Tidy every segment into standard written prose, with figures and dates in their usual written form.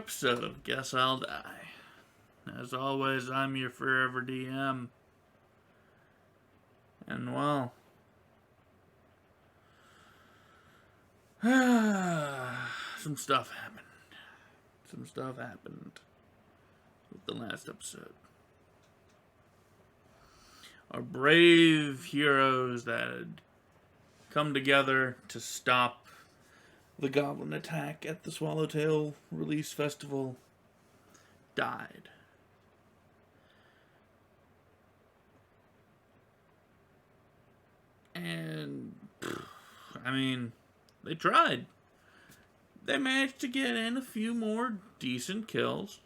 episode of Guess I'll Die. As always, I'm your forever DM. And well, some stuff happened. Some stuff happened with the last episode. Our brave heroes that had come together to stop the goblin attack at the Swallowtail release festival died. And, I mean, they tried. They managed to get in a few more decent kills.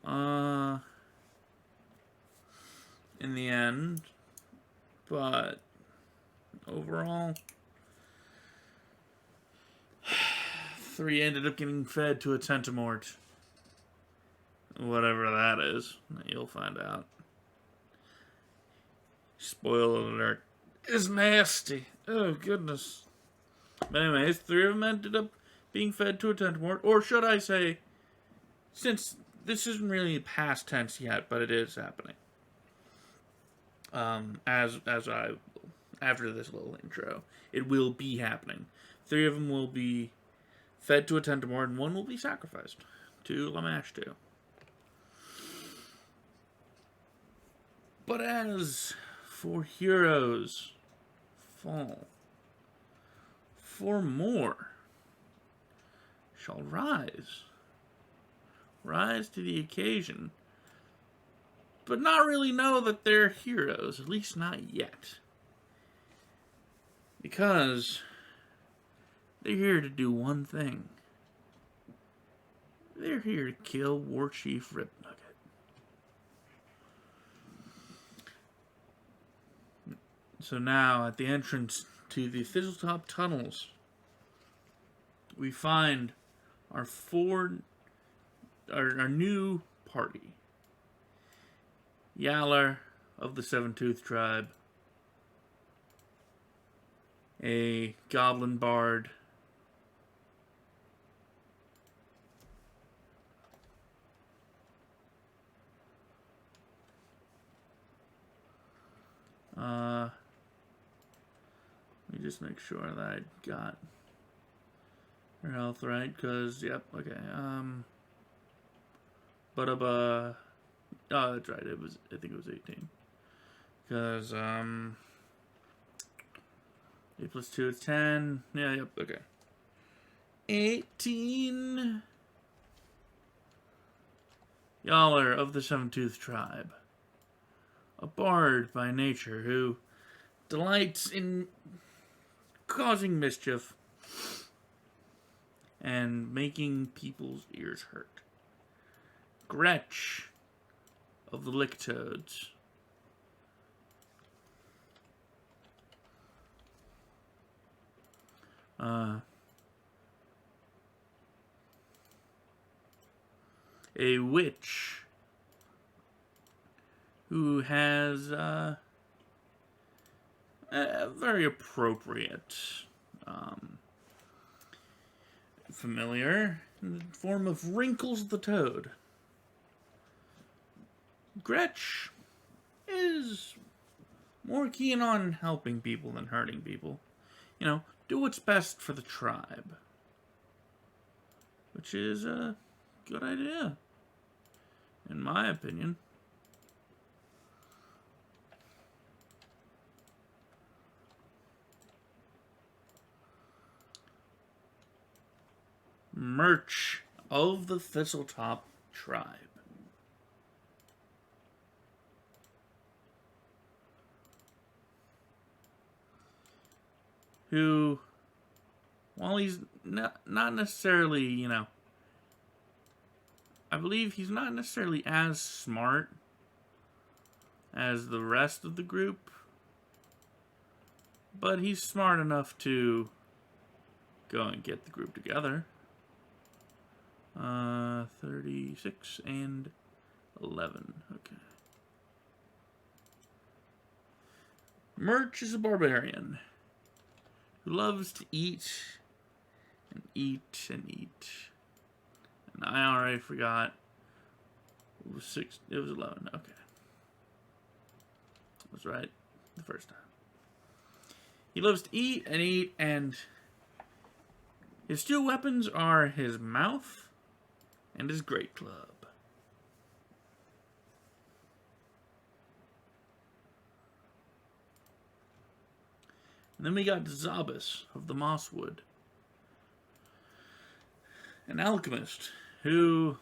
In the end. But, overall, 3 ended up getting fed to a tentamort. Whatever that is. You'll find out. Spoiler alert. It's nasty. Oh, goodness. But anyways, 3 of them ended up being fed to a tentamort. Or should I say, since this isn't really past tense yet, but it is happening. After this little intro, it will be happening. 3 of them will be fed to a tentamort, and 1 will be sacrificed to Lamashtu. But as for heroes fall, 4 more shall rise to the occasion, but not really know that they're heroes, at least not yet, because they're here to do one thing. They're here to kill War Chief Ripnugget. So now, at the entrance to the Fizzletop Tunnels, we find our new party. Yaller of the Seven-Tooth Tribe, a goblin bard, let me just make sure that I got her health right, because, yep, okay, oh, that's right, I think it was 18, because, 8 plus 2 is 10, yeah, yep, okay, 18, Yaller of the Seven-Tooth Tribe, a bard by nature who delights in causing mischief and making people's ears hurt. Gretch of the Licktoads. A witch who has a very appropriate familiar in the form of Wrinkles the Toad. Gretch is more keen on helping people than hurting people. You know, do what's best for the tribe. Which is a good idea, in my opinion. Merch of the Fizzletop Tribe. Who, while he's not necessarily, you know, I believe he's not necessarily as smart as the rest of the group, but he's smart enough to go and get the group together. 36 and 11. Okay. Merch is a barbarian who loves to eat and eat and eat And I already forgot. It was 6. It was 11. Okay. I was right the first time. He loves to eat, and his two weapons are his mouth and his great club. And then we got Zabas of the Mosswood, an alchemist who,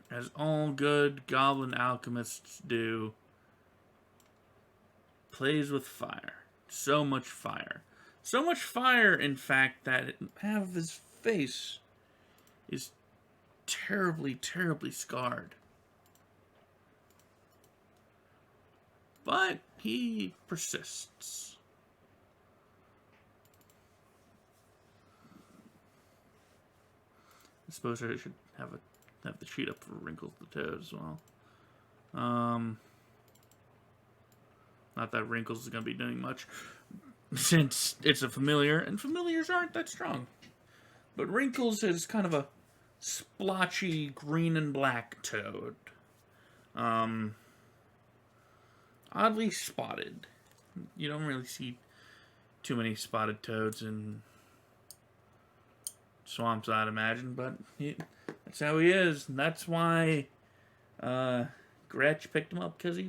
as all good goblin alchemists do, plays with fire. So much fire. So much fire, in fact, that half of his face is terribly, terribly scarred. But he persists. I suppose I should have the sheet up for Wrinkles the Toad as well. Not that Wrinkles is going to be doing much, since it's a familiar, and familiars aren't that strong. But Wrinkles is kind of a splotchy green and black toad. Oddly spotted. You don't really see too many spotted toads in swamps, I'd imagine, but that's how he is. And that's why Gretch picked him up, because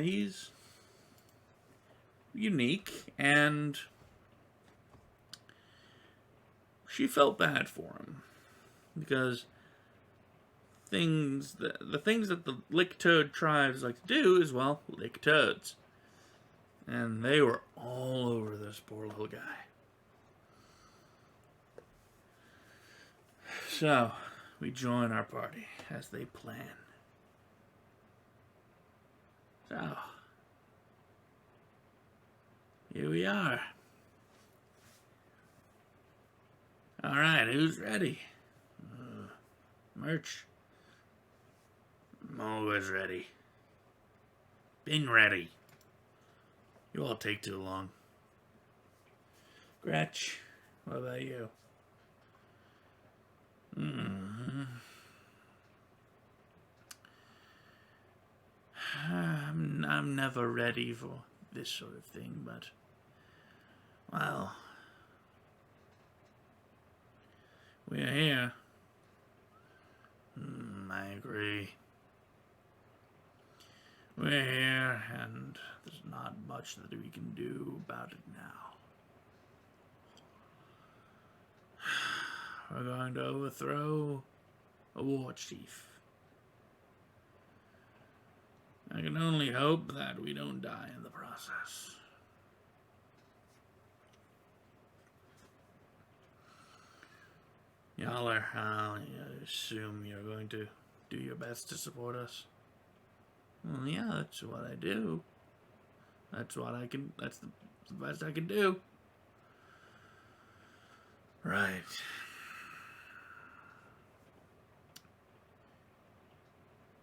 he's unique, and she felt bad for him, because the things that the lick toad tribes like to do is, well, lick toads. And they were all over this poor little guy. So, we join our party as they plan. So, here we are. Alright, who's ready? Merch. I'm always ready. Been ready. You all take too long. Gretch, what about you? I'm never ready for this sort of thing, but, well, we're here. I agree. We're here, and there's not much that we can do about it now. We're going to overthrow a war chief. I can only hope that we don't die in the process. Y'all are, I assume you're going to do your best to support us. Well, yeah, that's what I do. That's the best I can do. Right.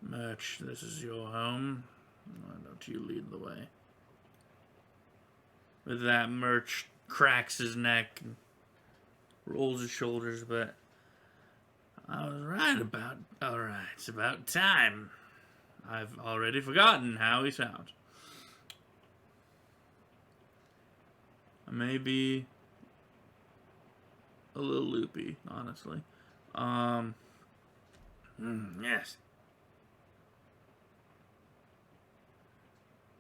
Merch, this is your home. Why don't you lead the way? With that, Merch cracks his neck and rolls his shoulders a bit. I was right about... Alright, it's about time. I've already forgotten how he sounds. I may be a little loopy, honestly. Yes.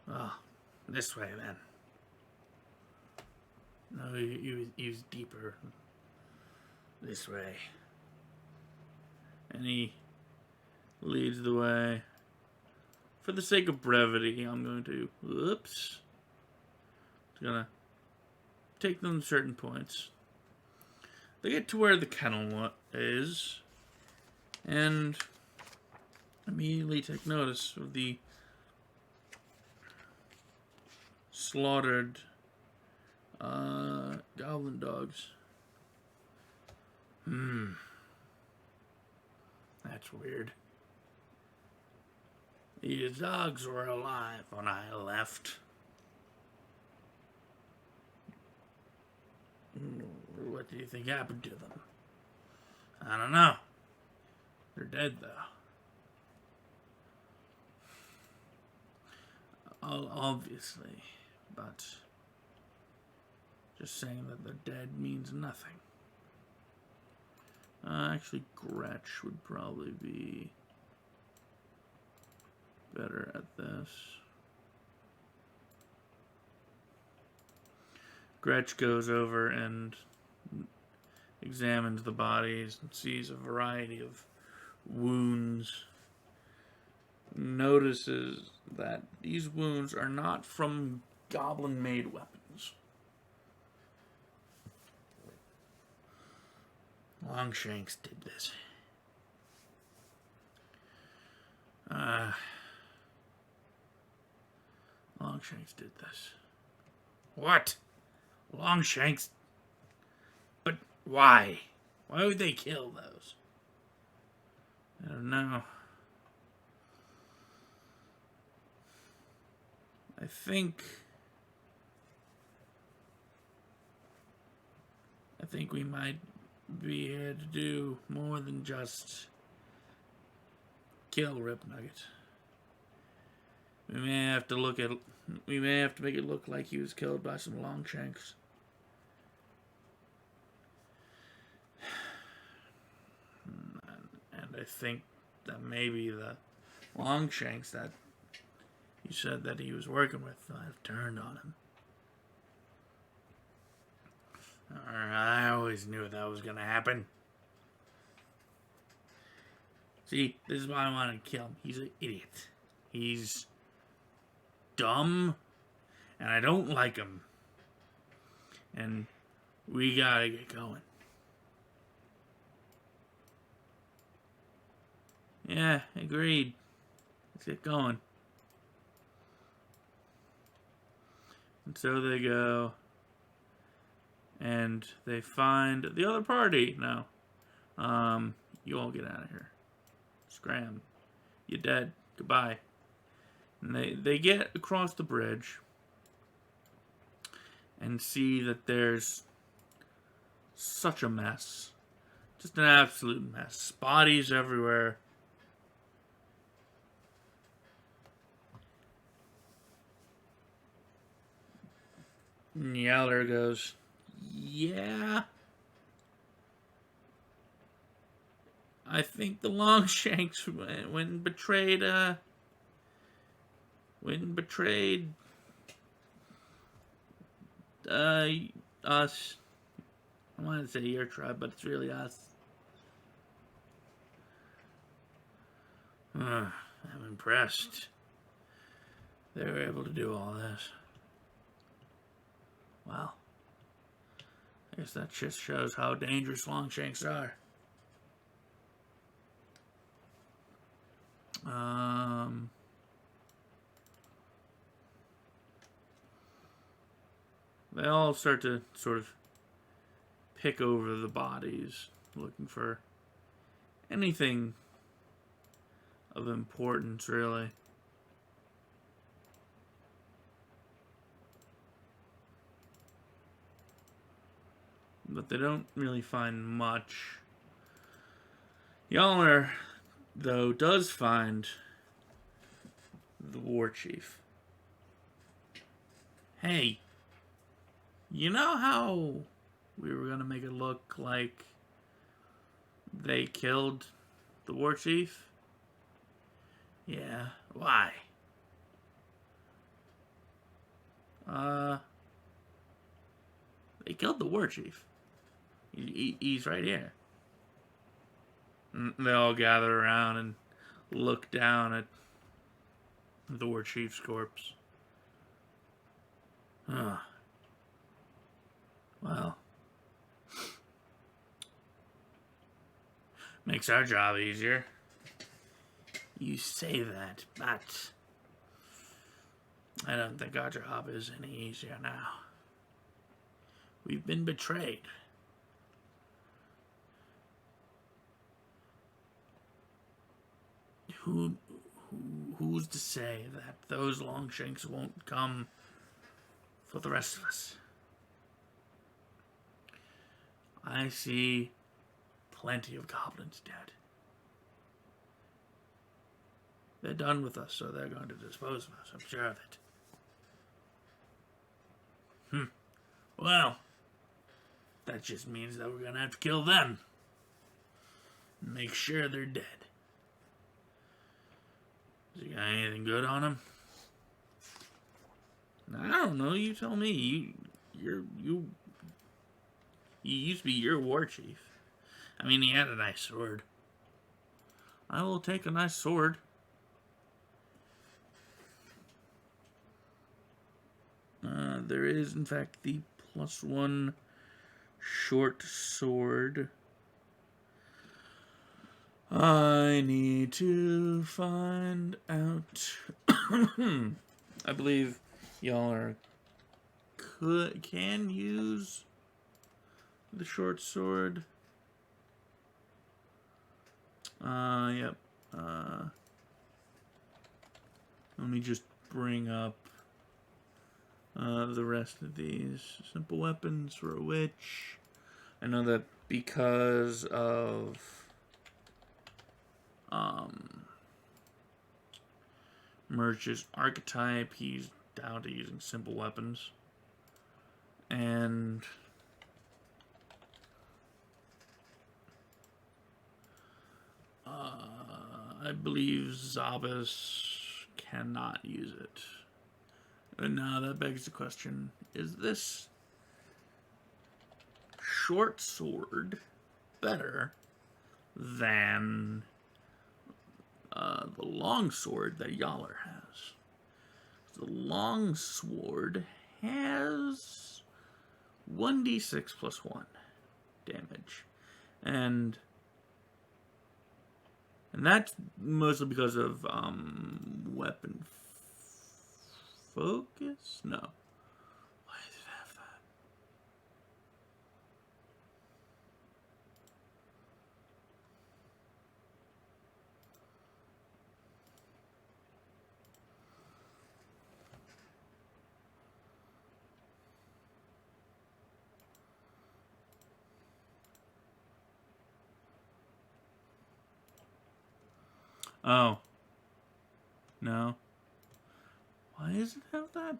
Oh, this way, then. No, use deeper. This way. And he leads the way. For the sake of brevity, I'm going to... Whoops. I'm gonna take them to certain points. They get to where the kennel is. And immediately take notice of the slaughtered goblin dogs. That's weird. These dogs were alive when I left. What do you think happened to them? I don't know. They're dead, though. Obviously. But just saying that they're dead means nothing. Actually, Gretch would probably be better at this. Gretch goes over and examines the bodies and sees a variety of wounds. Notices that these wounds are not from goblin-made weapons. Longshanks did this. Longshanks did this. What? Longshanks? But why? Why would they kill those? I don't know. I think we might be here to do more than just kill Rip Nugget. We may have to make it look like he was killed by some Longshanks. And I think that maybe the Longshanks that you said that he was working with might have turned on him. I always knew that was going to happen. See, this is why I wanted to kill him. He's an idiot. He's dumb, and I don't like him. And we gotta get going. Yeah, agreed. Let's get going. And so they go, and they find the other party. No, you all get out of here. Scram. You're dead. Goodbye. And they get across the bridge and see that there's such a mess. Just an absolute mess. Bodies everywhere. And Yeller goes, yeah. I think the Longshanks when betrayed us. I wanted to say your tribe, but it's really us. I'm impressed. They were able to do all this. Wow. I guess that just shows how dangerous Longshanks are. They all start to sort of pick over the bodies, looking for anything of importance, really. But they don't really find much. Yeller, though, does find the war chief. Hey, you know how we were going to make it look like they killed the war chief? Yeah, why? They killed the war chief. He's right here. And they all gather around and look down at the war chief's corpse. Well, makes our job easier. You say that, but I don't think our job is any easier now. We've been betrayed. Who's to say that those Longshanks won't come for the rest of us? I see plenty of goblins dead. They're done with us, so they're going to dispose of us. I'm sure of it. Well, that just means that we're going to have to kill them. Make sure they're dead. Has he got anything good on him? I don't know. You tell me. You used to be your war chief. I mean, he had a nice sword. I will take a nice sword. There is, in fact, the +1 short sword. I need to find out. I believe y'all can use the short sword. Yep. Let me just bring up the rest of these. Simple weapons for a witch. I know that because of Merch's archetype, he's down to using simple weapons. And I believe Zabas cannot use it. And now that begs the question, is this short sword better than the long sword that Yaller has? The long sword has 1d6 + 1 damage. And that's mostly because of weapon focus? No. Why does it have that? Oh. No. Why does it have that?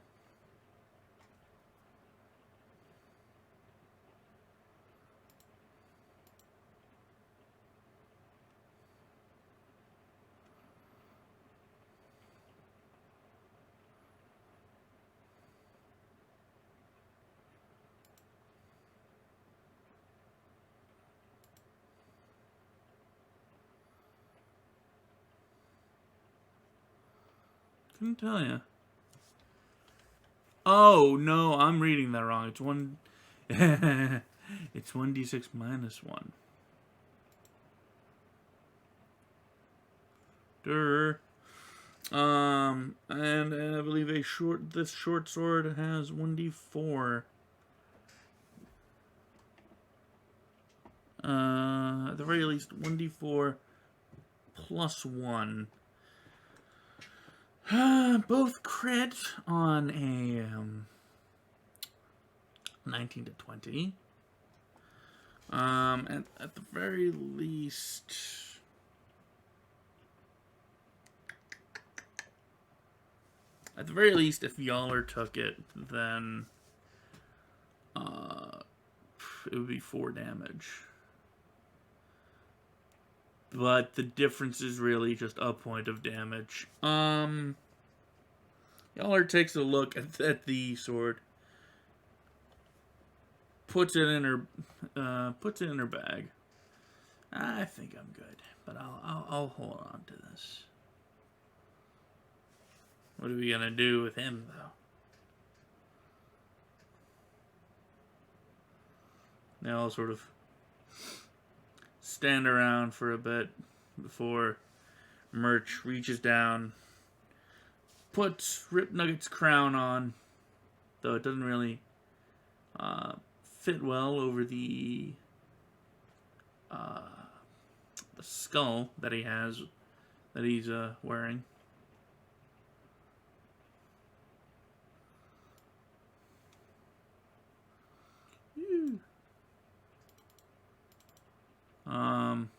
Couldn't tell you. Oh, no, I'm reading that wrong. It's one... it's 1d6 - 1. Durr. And I believe this short sword has 1d4. At the very least, 1d4 + 1. Both crit on a 19 to 20. And at the very least, if Yaller took it, then it would be 4 damage. But the difference is really just a point of damage. Yaller takes a look at the sword, puts it in her bag. I think I'm good, but I'll hold on to this. What are we gonna do with him, though? They all sort of stand around for a bit before Merch reaches down, puts Rip Nugget's crown on, though it doesn't really fit well over the skull that he's wearing. Um,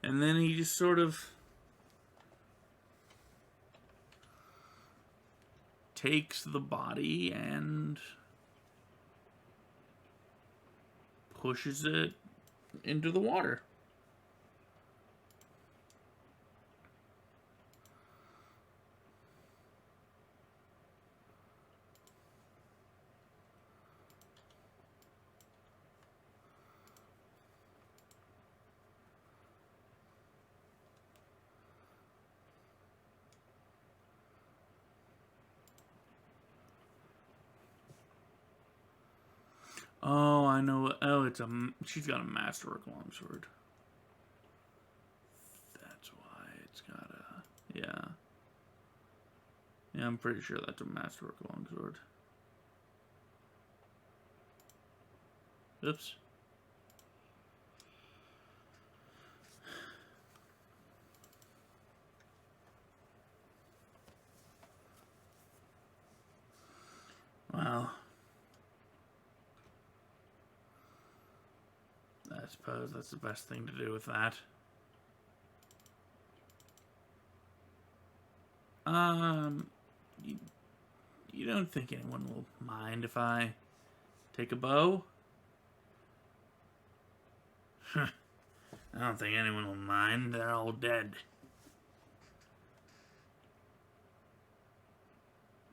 and then he just sort of takes the body and pushes it into the water. Oh, I know. Oh, she's got a masterwork longsword. That's why it's got a, yeah. Yeah, I'm pretty sure that's a masterwork longsword. Oops. Well, I suppose that's the best thing to do with that. You, you don't think anyone will mind if I take a bow? I don't think anyone will mind. They're all dead.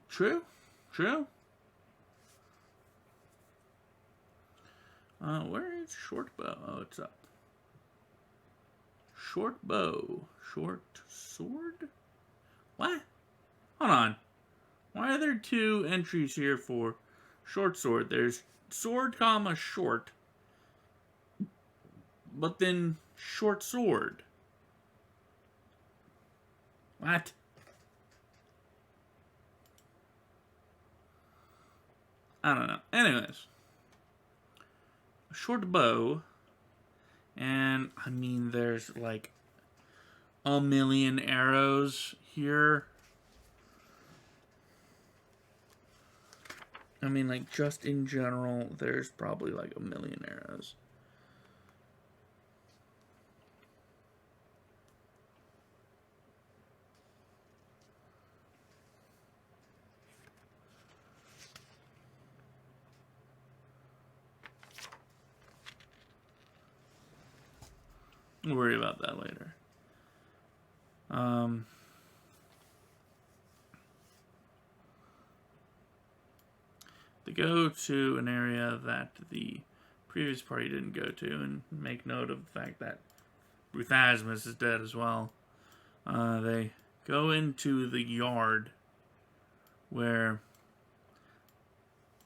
True. True. Where is short bow? Oh, it's up. Short bow. Short sword? What? Hold on. Why are there two entries here for short sword? There's sword, comma, short. But then short sword. What? I don't know. Anyways. A short bow. And, I mean, there's like a million arrows here. I mean, like, just in general, there's probably like a million arrows. We'll worry about that later. They go to an area that the previous party didn't go to, and make note of the fact that Ruthasmus is dead as well. They go into the yard where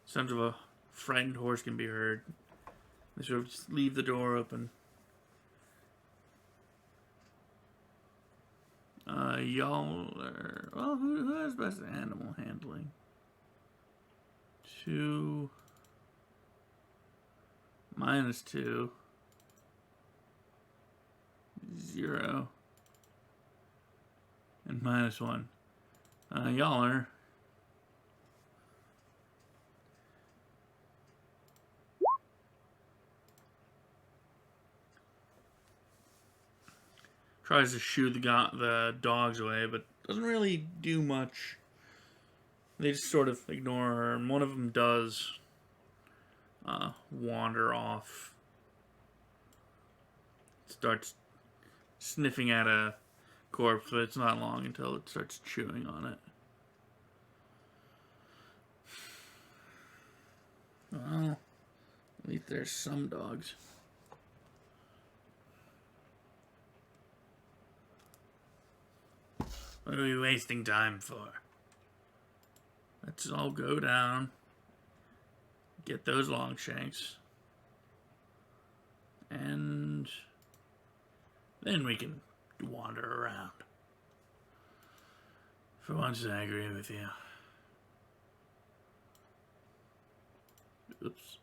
sounds of a frightened horse can be heard. They sort of just leave the door open. Y'all are... Well, who has best animal handling? 2... -2... 0... and -1. Y'all are... Tries to shoo the dogs away, but doesn't really do much. They just sort of ignore her, and one of them does wander off. Starts sniffing at a corpse, but it's not long until it starts chewing on it. Well, at least there's some dogs. What are we wasting time for? Let's all go down. Get those Longshanks. And then we can wander around. For once, I agree with you. Oops.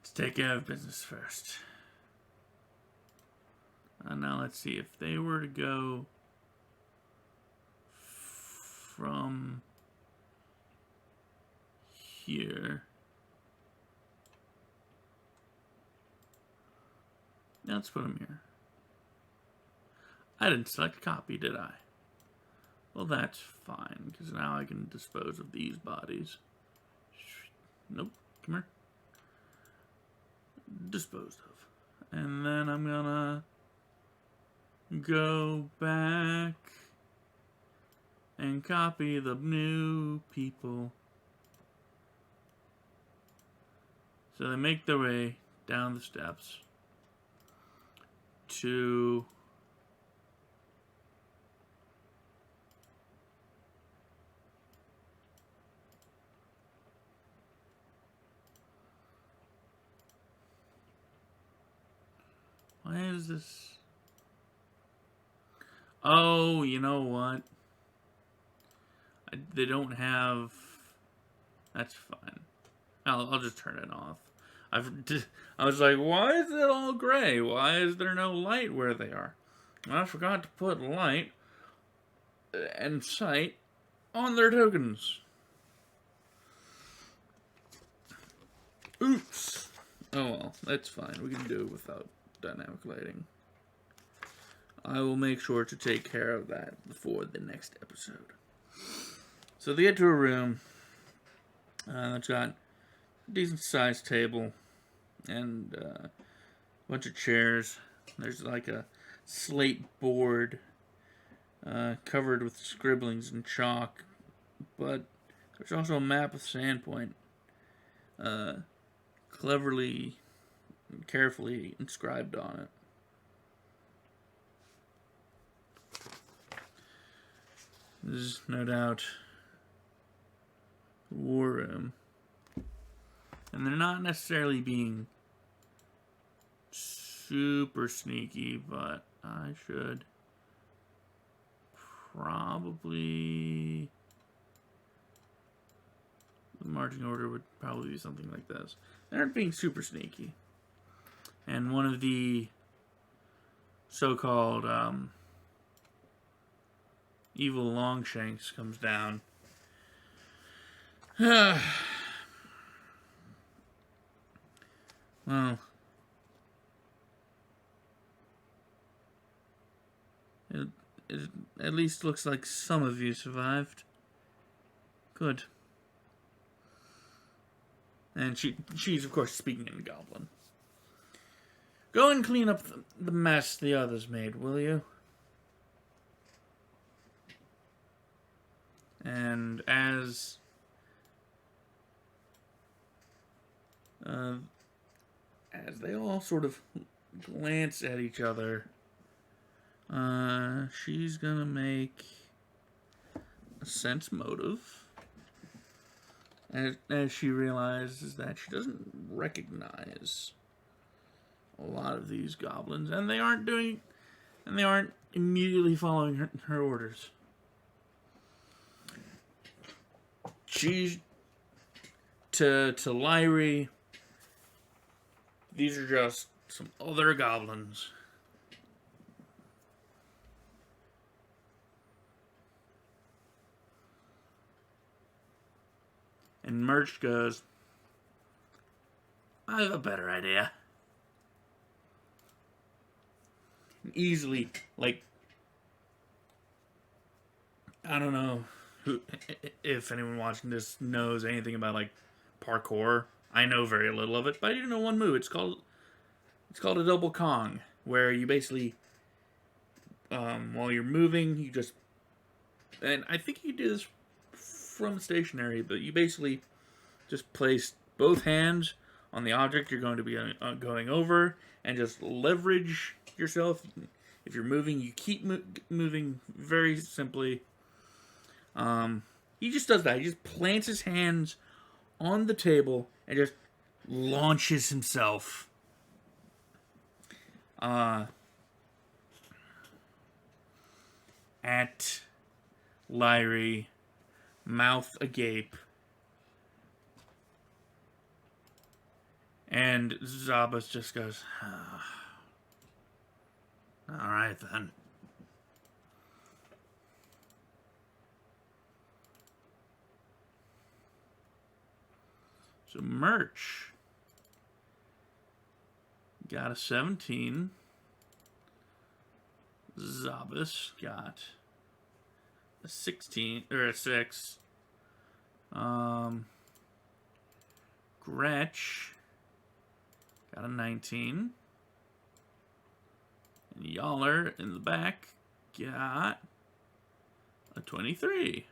Let's take care of business first. Now let's see. If they were to go from here. Now let's put them here. I didn't select copy, did I? Well, that's fine, because now I can dispose of these bodies. Nope, come here. Disposed of. And then I'm gonna go back and copy the new people. So they make their way down the steps to why is this? Oh, you know what? They don't have. That's fine. I'll just turn it off. I was like, why is it all gray? Why is there no light where they are? I forgot to put light and sight on their tokens. Oops. Oh well, that's fine. We can do it without dynamic lighting. I will make sure to take care of that before the next episode. So they get to a room that's got a decent sized table and a bunch of chairs. There's like a slate board covered with scribblings and chalk, but there's also a map of Sandpoint cleverly and carefully inscribed on it. This is no doubt the war room. And they're not necessarily being super sneaky, but I should probably... The marching order would probably be something like this. They aren't being super sneaky. And one of the so-called evil Longshanks comes down. Well, it at least looks like some of you survived. Good. And she's of course speaking in Goblin. Go and clean up the mess the others made, will you? And as they all sort of glance at each other, she's gonna make a sense motive as she realizes that she doesn't recognize a lot of these goblins, and they aren't immediately following her orders. She's to Lyrie, these are just some other goblins. And Merch goes, I have a better idea. And easily, like, I don't know if anyone watching this knows anything about, like, parkour. I know very little of it, but I do know one move. It's called a double Kong, where you basically, while you're moving, you just, and I think you do this from stationary, but you basically just place both hands on the object you're going to be going over, and just leverage yourself. If you're moving, you keep moving very simply. He just does that. He just plants his hands on the table and just launches himself at Lyrie, mouth agape. And Zabas just goes, Alright then. So merch. Got a 17. Zabas got a 16 or a 6. Gretsch got a 19. And Yaller in the back got a 23.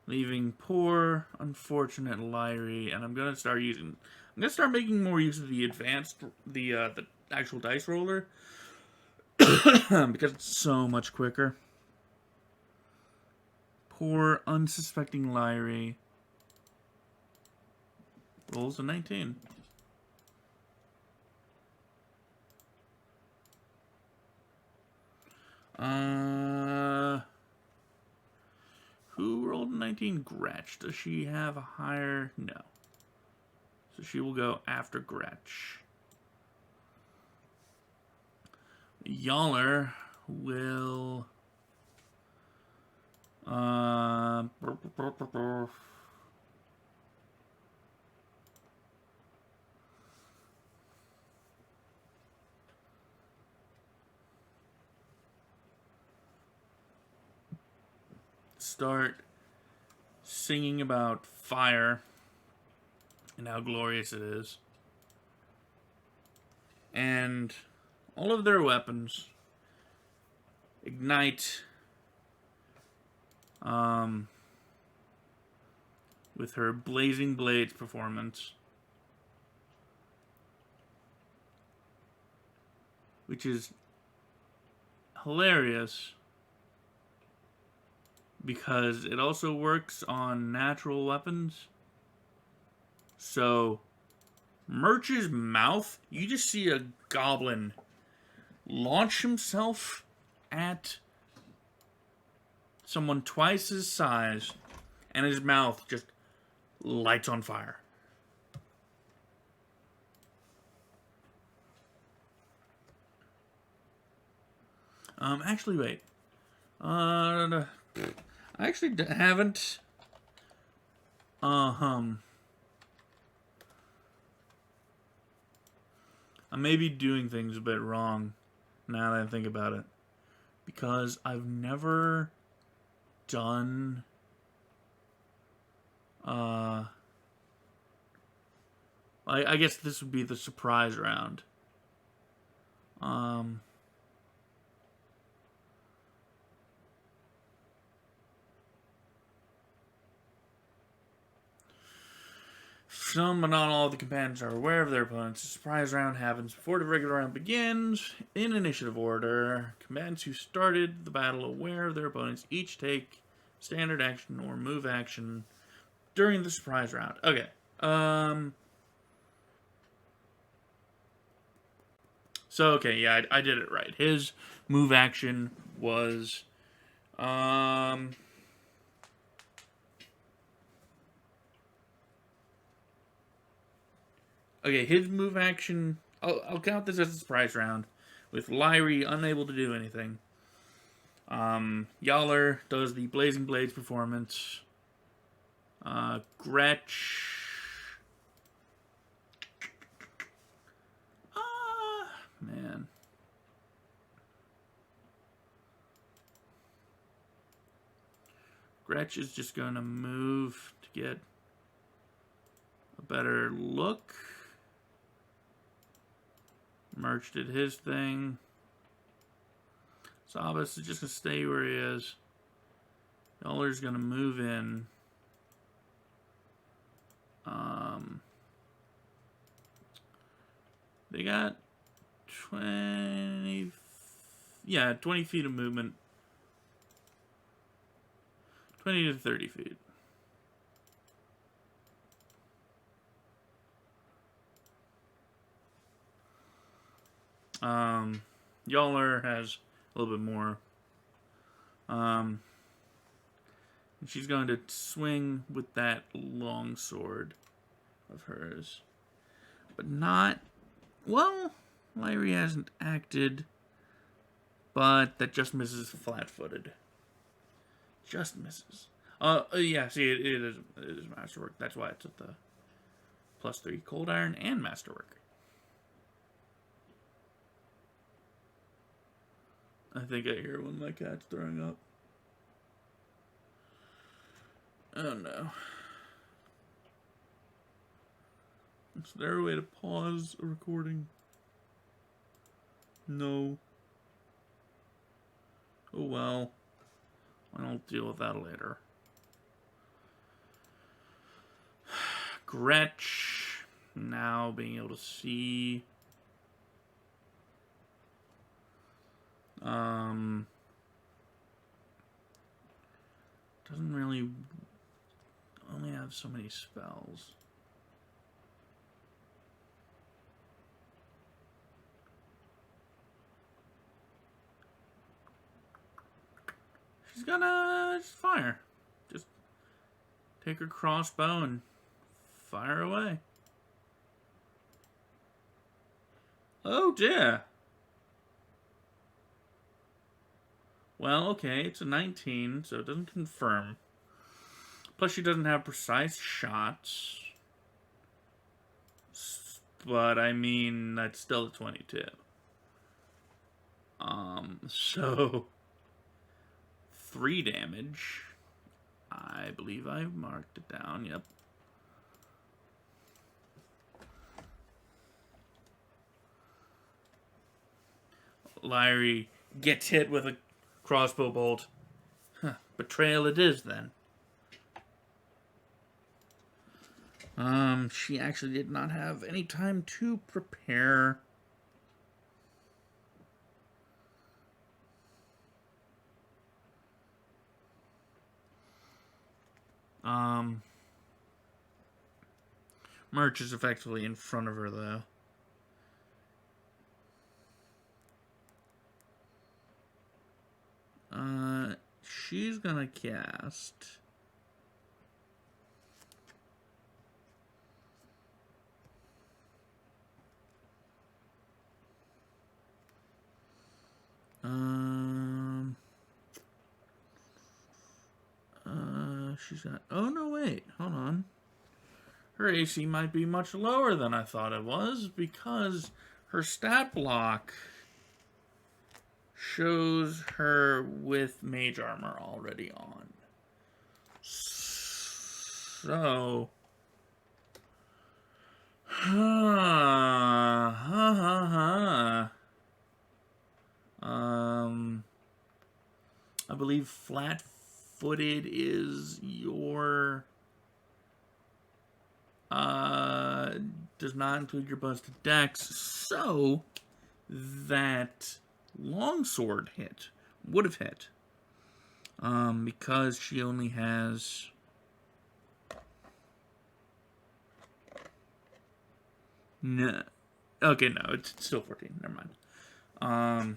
Leaving poor, unfortunate Lyrie, and I'm gonna start making more use of the the actual dice roller because it's so much quicker. Poor, unsuspecting Lyrie rolls a 19. Who rolled a 19? Gretsch. Does she have a higher? No. So she will go after Gretsch. Yaller will... start singing about fire and how glorious it is. And all of their weapons ignite with her Blazing Blades performance, which is hilarious because it also works on natural weapons. So, Merch's mouth, you just see a goblin launch himself at someone twice his size, and his mouth just lights on fire. Actually, wait. I actually haven't. I may be doing things a bit wrong now that I think about it, because I've never done I guess this would be the surprise round. Some, but not all, of the companions are aware of their opponents. The surprise round happens before the regular round begins. In initiative order, combatants who started the battle aware of their opponents each take standard action or move action during the surprise round. Okay. So, okay, yeah, I did it right. His move action was... Okay, his move action... I'll count this as a surprise round, with Lyrie unable to do anything. Yaller does the Blazing Blades performance. Gretsch... man. Gretsch is just going to move to get a better look. Merch did his thing. Sabas is just going to stay where he is. Yaller's going to move in. They got 20 feet of movement. 20 to 30 feet. Yaller has a little bit more. And she's going to swing with that long sword of hers. But not... well, Lyrie hasn't acted, but that just misses flat-footed. Just misses. Yeah, see, it is Masterwork. That's why it's at the +3 Cold Iron and Masterwork. I think I hear when my cat's throwing up. Oh no. Is there a way to pause a recording? No. Oh well. I'll deal with that later. Gretch. Now being able to see. Doesn't really only have so many spells. She's gonna just fire. Just take her crossbow and fire away. Oh dear. Well, okay, it's a 19, so it doesn't confirm. Plus, she doesn't have precise shots. But, I mean, that's still a 22. So... 3 damage. I believe I've marked it down, yep. Lyrie gets hit with a crossbow bolt. Huh, betrayal it is, then. She actually did not have any time to prepare. Merch is effectively in front of her, though. She's gonna cast... she's got... Oh, no, wait. Hold on. Her AC might be much lower than I thought it was, because her stat block shows her with mage armor already on. So... I believe flat-footed is your... does not include your busted dex, so that longsword hit would have hit. Because she only has... No. Okay, no, it's still 14. Never mind.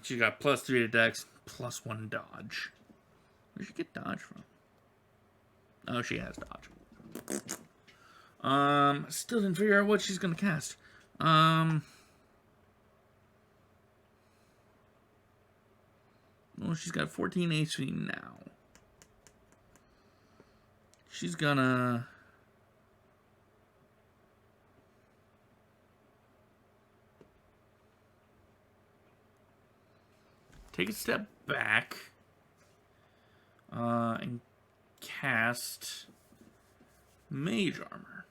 She got +3 to dex, +1 dodge. Where'd she get dodge from? Oh, she has dodge. Still didn't figure out what she's gonna cast. Well, she's got 14 AC now. She's gonna... take a step back. And cast mage armor.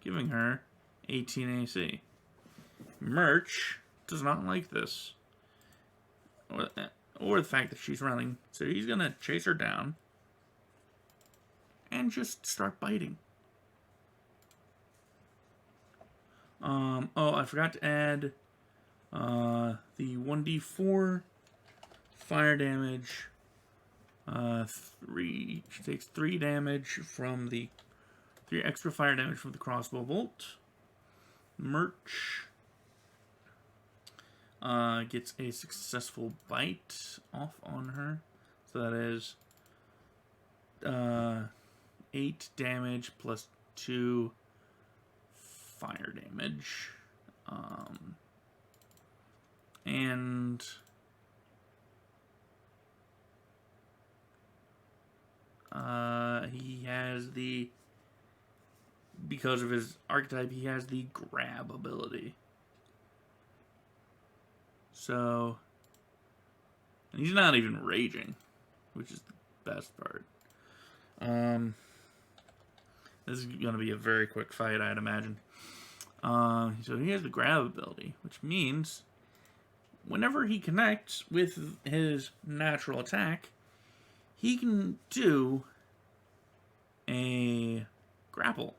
Giving her 18 AC. Merch does not like this. Or the fact that she's running. So he's going to chase her down. And just start biting. Oh, I forgot to add the 1d4 fire damage. She takes 3 damage from the 3 extra fire damage from the crossbow bolt. Merch gets a successful bite off on her. So that is 8 damage plus 2 fire damage. And he has the, because of his archetype, he has the grab ability. So, and he's not even raging, which is the best part. This is going to be a very quick fight, I'd imagine. So he has the grab ability, which means whenever he connects with his natural attack, he can do a grapple.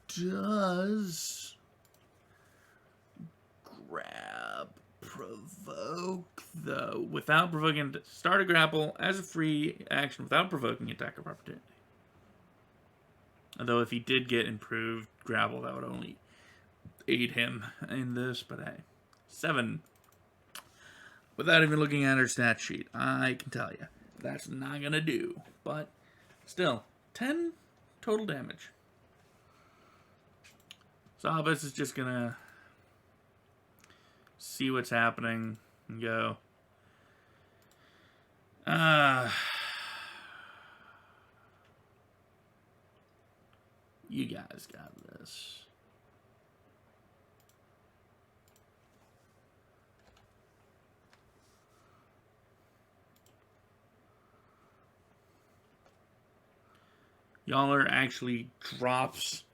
Does grab provoke, though? Without provoking, start a grapple as a free action without provoking attack of opportunity. Although if he did get improved grapple, that would only aid him in this, but hey. 7. Without even looking at her stat sheet, I can tell you, that's not gonna do. But still, 10 total damage. Zabas is just gonna see what's happening and go, you guys got this. Yaller actually drops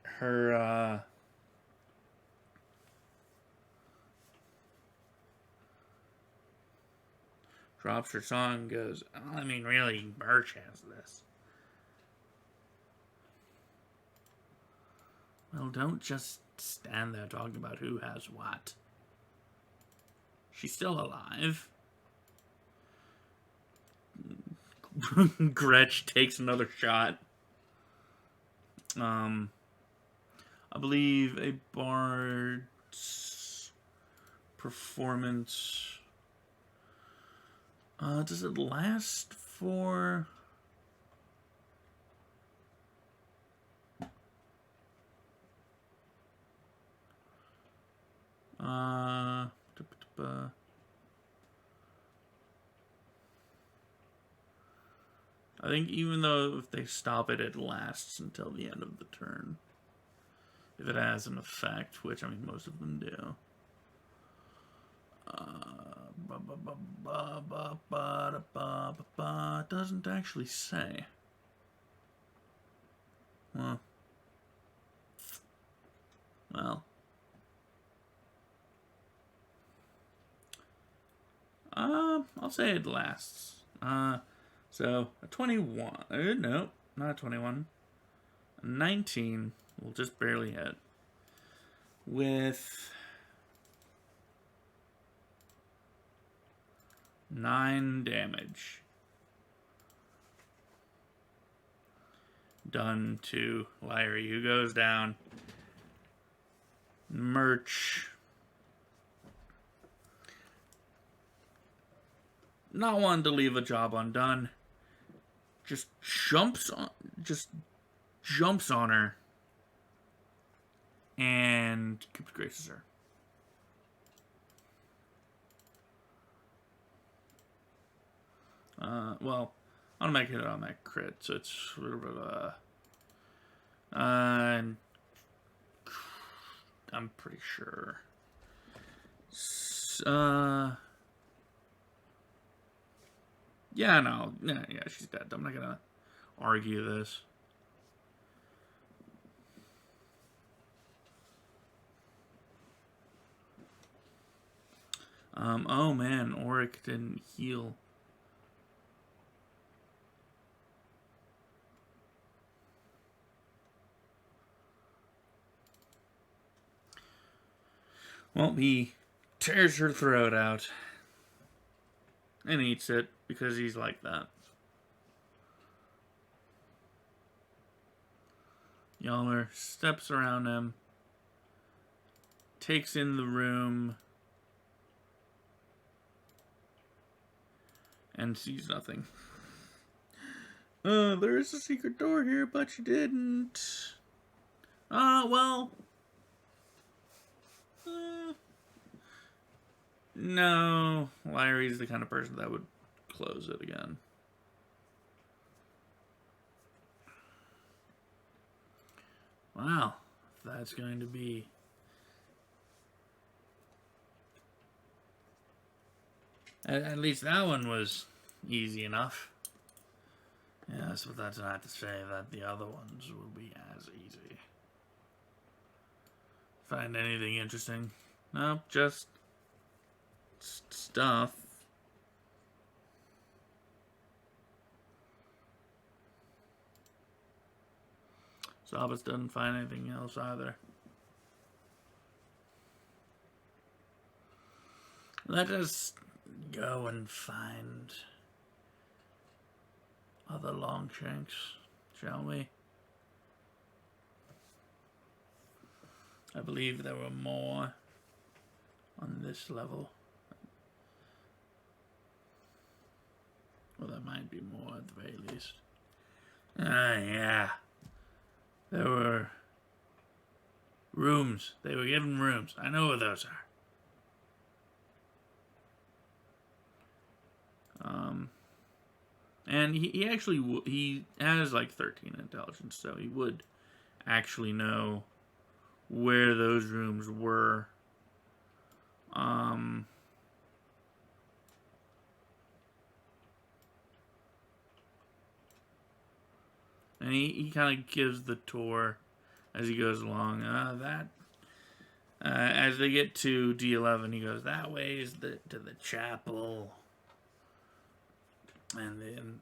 her, song and goes, oh, I mean, really, Birch has this. Well, don't just stand there talking about who has what. She's still alive. Gretch takes another shot. I believe a bard's performance. Does it last for? I think even though if they stop it, it lasts until the end of the turn. If it has an effect, which, I mean, most of them do. Doesn't actually say. Well. I'll say it lasts. So, a 21. No, not a 21. A 19 will just barely hit. With 9 damage. Done to Lyrie, who goes down. Merch. Not wanting to leave a job undone. Just jumps on her. And graces her. Well, I'll make it on that crit, so it's a little bit of I'm pretty sure. Yeah, no. Yeah, she's dead. I'm not gonna argue this. Oh man, Auric didn't heal. Well, he tears her throat out and eats it because he's like that. Yaller steps around him, takes in the room, and sees nothing. There is a secret door here, but you didn't. Well. No. Larry's the kind of person that would close it again. Wow. That's going to be... At least that one was easy enough. Yes, but that's not to say that the other ones will be as easy. Find anything interesting? Nope, just stuff. Sabas doesn't find anything else either. Let us go and find other Longshanks, shall we? I believe there were more on this level. Well, there might be more at the very least. Yeah. There were rooms. They were given rooms. I know what those are. And he actually, he has like 13 intelligence, so he would actually know where those rooms were. And he kind of gives the tour as he goes along. As they get to D11, he goes, that way is to the chapel. And then,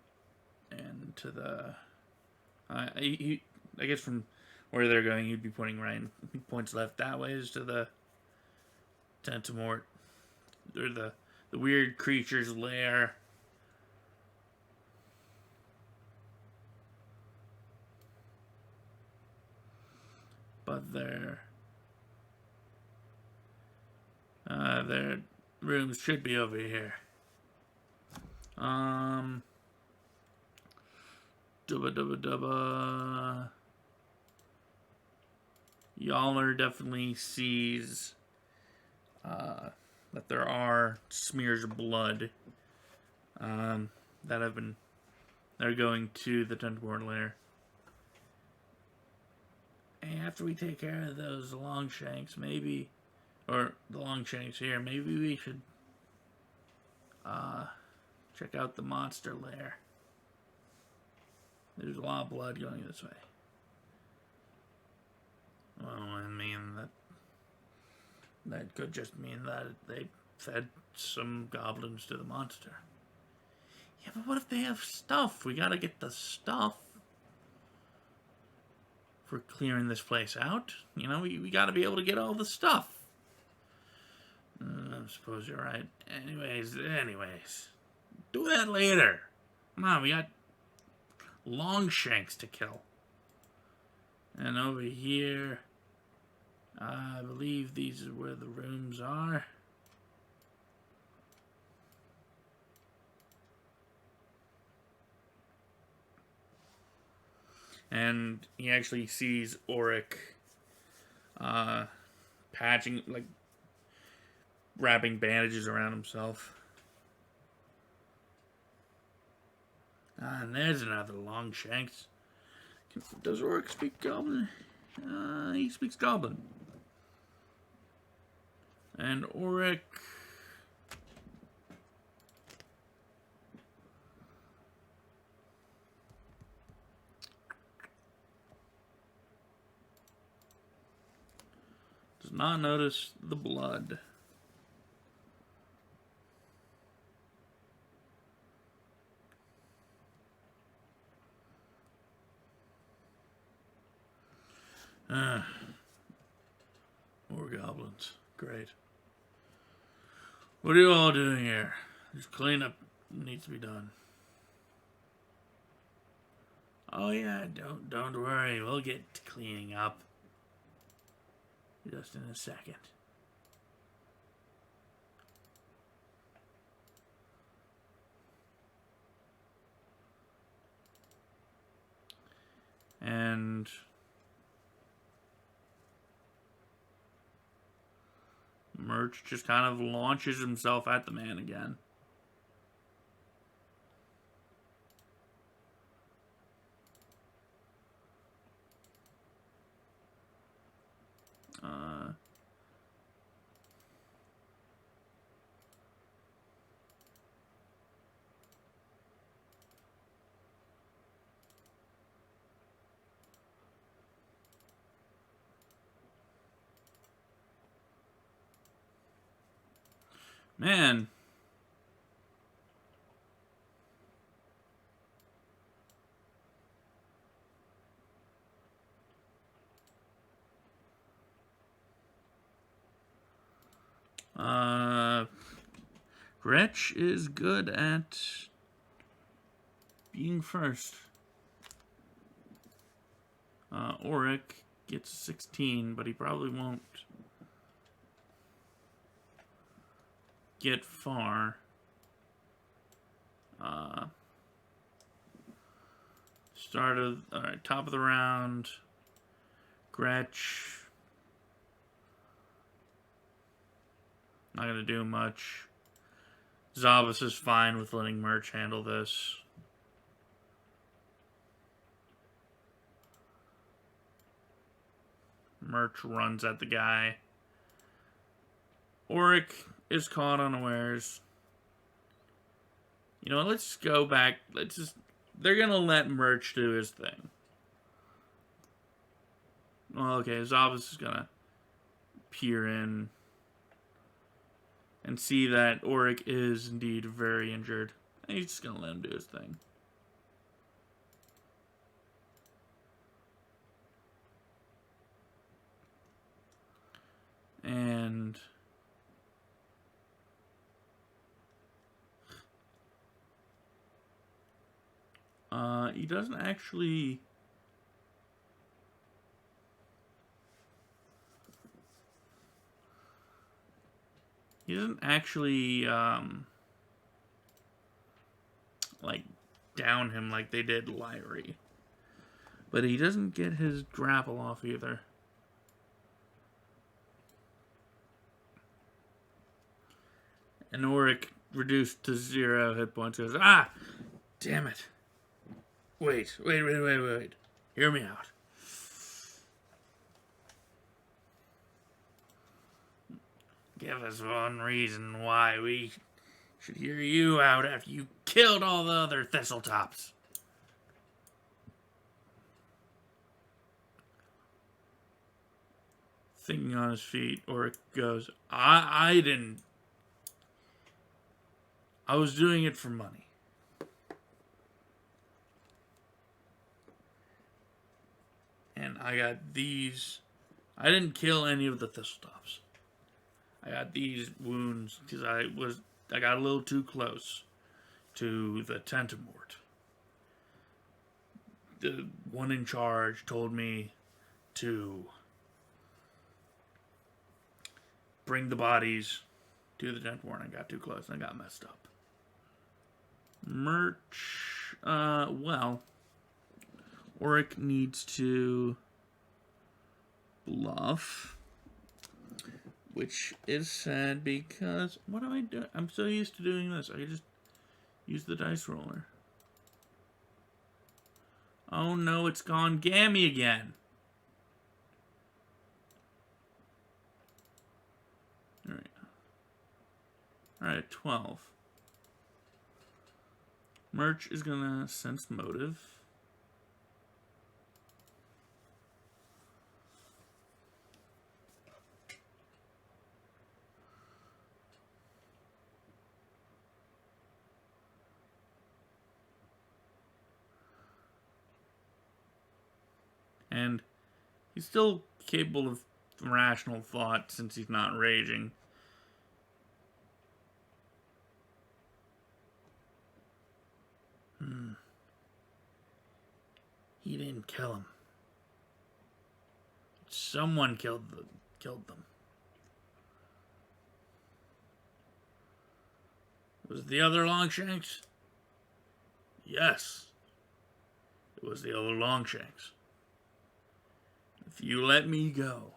and to the, I guess from where they're going, he'd be pointing right. He points left. That way is to the Tentamort, or the weird creature's lair. But their rooms should be over here. Yaller definitely sees that there are smears of blood that are going to the Tentamort lair. And after we take care of those Longshanks, maybe, or the Longshanks here, maybe we should check out the monster lair. There's a lot of blood going this way. Well, I mean, that could just mean that they fed some goblins to the monster. Yeah, but what if they have stuff? We gotta get the stuff for clearing this place out. You know, we gotta be able to get all the stuff. I suppose you're right. Anyways. Do that later. Come on, we got Longshanks to kill. And over here, I believe these are where the rooms are. And he actually sees Auric patching, like, wrapping bandages around himself. And there's another Longshanks. Does Auric speak Goblin? He speaks Goblin. And Auric... does not notice the blood. More goblins. Great. What are you all doing here? Just cleanup needs to be done. Oh yeah, don't worry. We'll get to cleaning up. Just in a second. And Murch just kind of launches himself at the man again. Man. Gretsch is good at being first. Auric gets 16, but he probably won't get far. Top of the round. Gretsch. Not going to do much. Zabas is fine with letting Murch handle this. Murch runs at the guy. Auric is caught unawares. You know, let's just go back. They're going to let Murch do his thing. Well, okay, Zabas is going to peer in and see that Auric is indeed very injured. And he's just going to let him do his thing. And he doesn't actually... He doesn't actually, like, down him like they did Lyrie. But he doesn't get his grapple off either. And Auric, reduced to 0 hit points, goes, ah! Damn it. Wait. Hear me out. Give us one reason why we should hear you out after you killed all the other Thistletops. Thinking on his feet, Auric goes, I didn't. I was doing it for money. And I got these. I didn't kill any of the Thistletops. I got these wounds because I got a little too close to the Tentamort. The one in charge told me to bring the bodies to the Tentamort. I got too close and I got messed up. Murch, well, Auric needs to bluff. Which is sad because, what am I doing? I'm so used to doing this. I can just use the dice roller. Oh no, it's gone gammy again. Alright, 12. Murch is gonna sense motive. And he's still capable of rational thought since he's not raging. He didn't kill him. Someone killed them. Was it the other Longshanks? Yes. It was the other Longshanks. If you let me go,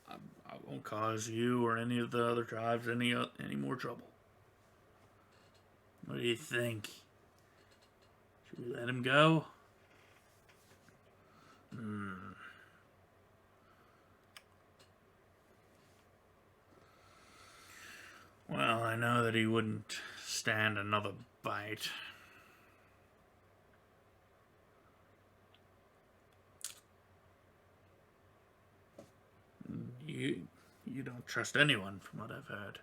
I won't cause you or any of the other tribes any more trouble. What do you think? Should we let him go? Well, I know that he wouldn't stand another bite. You don't trust anyone, from what I've heard.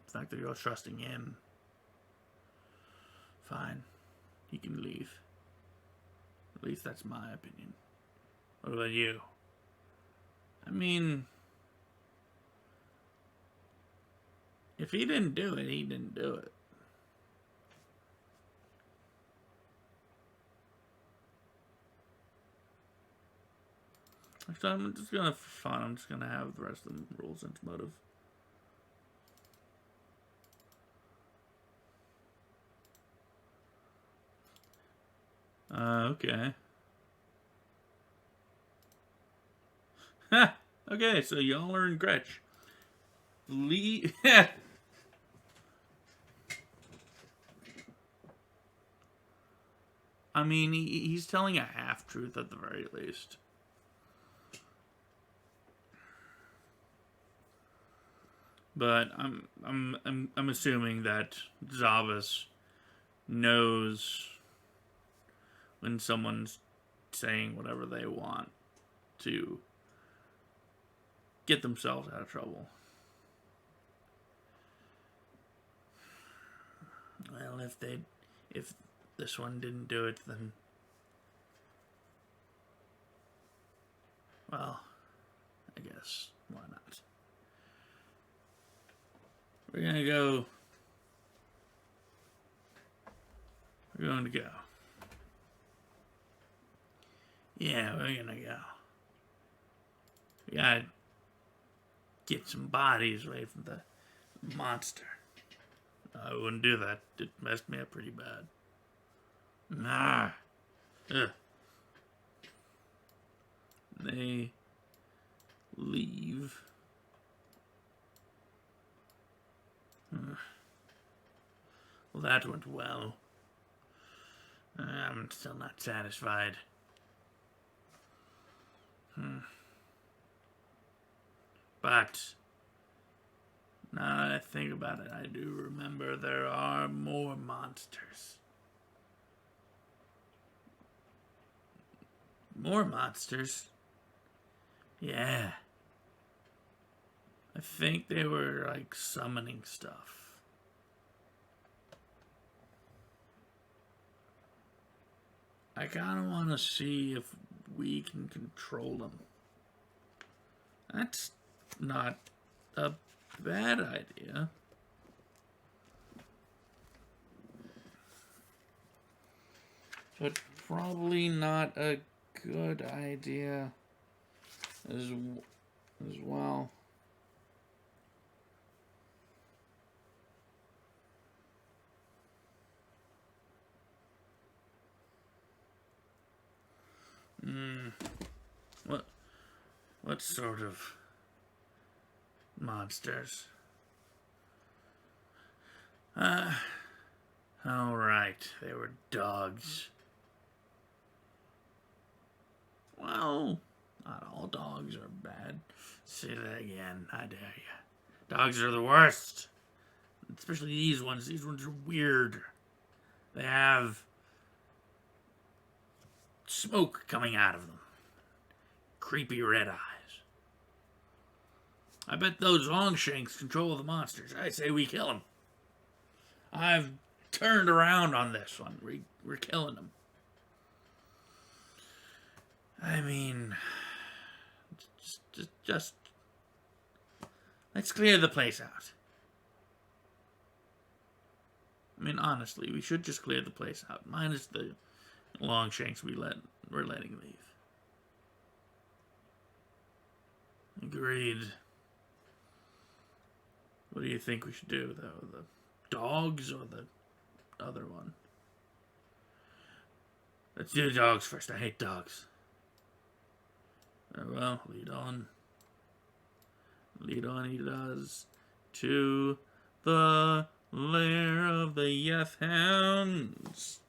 The fact that you're trusting him. Fine. He can leave. At least that's my opinion. What about you? I mean, if he didn't do it, he didn't do it. So I'm just gonna, for fun, I'm just gonna have the rest of them roll sense motive. Okay. Ha! Okay, so y'all are in Gretch. Lee. I mean, he's telling a half truth at the very least. But I'm assuming that Zavas knows when someone's saying whatever they want to get themselves out of trouble. Well, if this one didn't do it, then, well, I guess why not? We're going to go. Yeah, we're going to go. We gotta get some bodies away from the monster. I wouldn't do that. It messed me up pretty bad. Nah. Ugh. They leave. Well, that went well. I'm still not satisfied. But now that I think about it, I do remember there are more monsters. More monsters? Yeah. I think they were like summoning stuff. I kind of want to see if we can control them. That's not a bad idea. But probably not a good idea as well. What sort of monsters? Alright, they were dogs. Well, not all dogs are bad. Say that again, I dare you. Dogs are the worst. Especially these ones. These ones are weird. They have smoke coming out of them. Creepy red eyes. I bet those Longshanks control the monsters. I say we kill them. I've turned around on this one. We're killing them. I mean, just let's clear the place out. I mean, honestly, we should just clear the place out, minus the Longshanks we're letting leave. Agreed. What do you think we should do, though? The dogs or the other one? Let's do dogs first. I hate dogs. Very well, lead on. Lead on, he does. To the lair of the Yeth Hounds.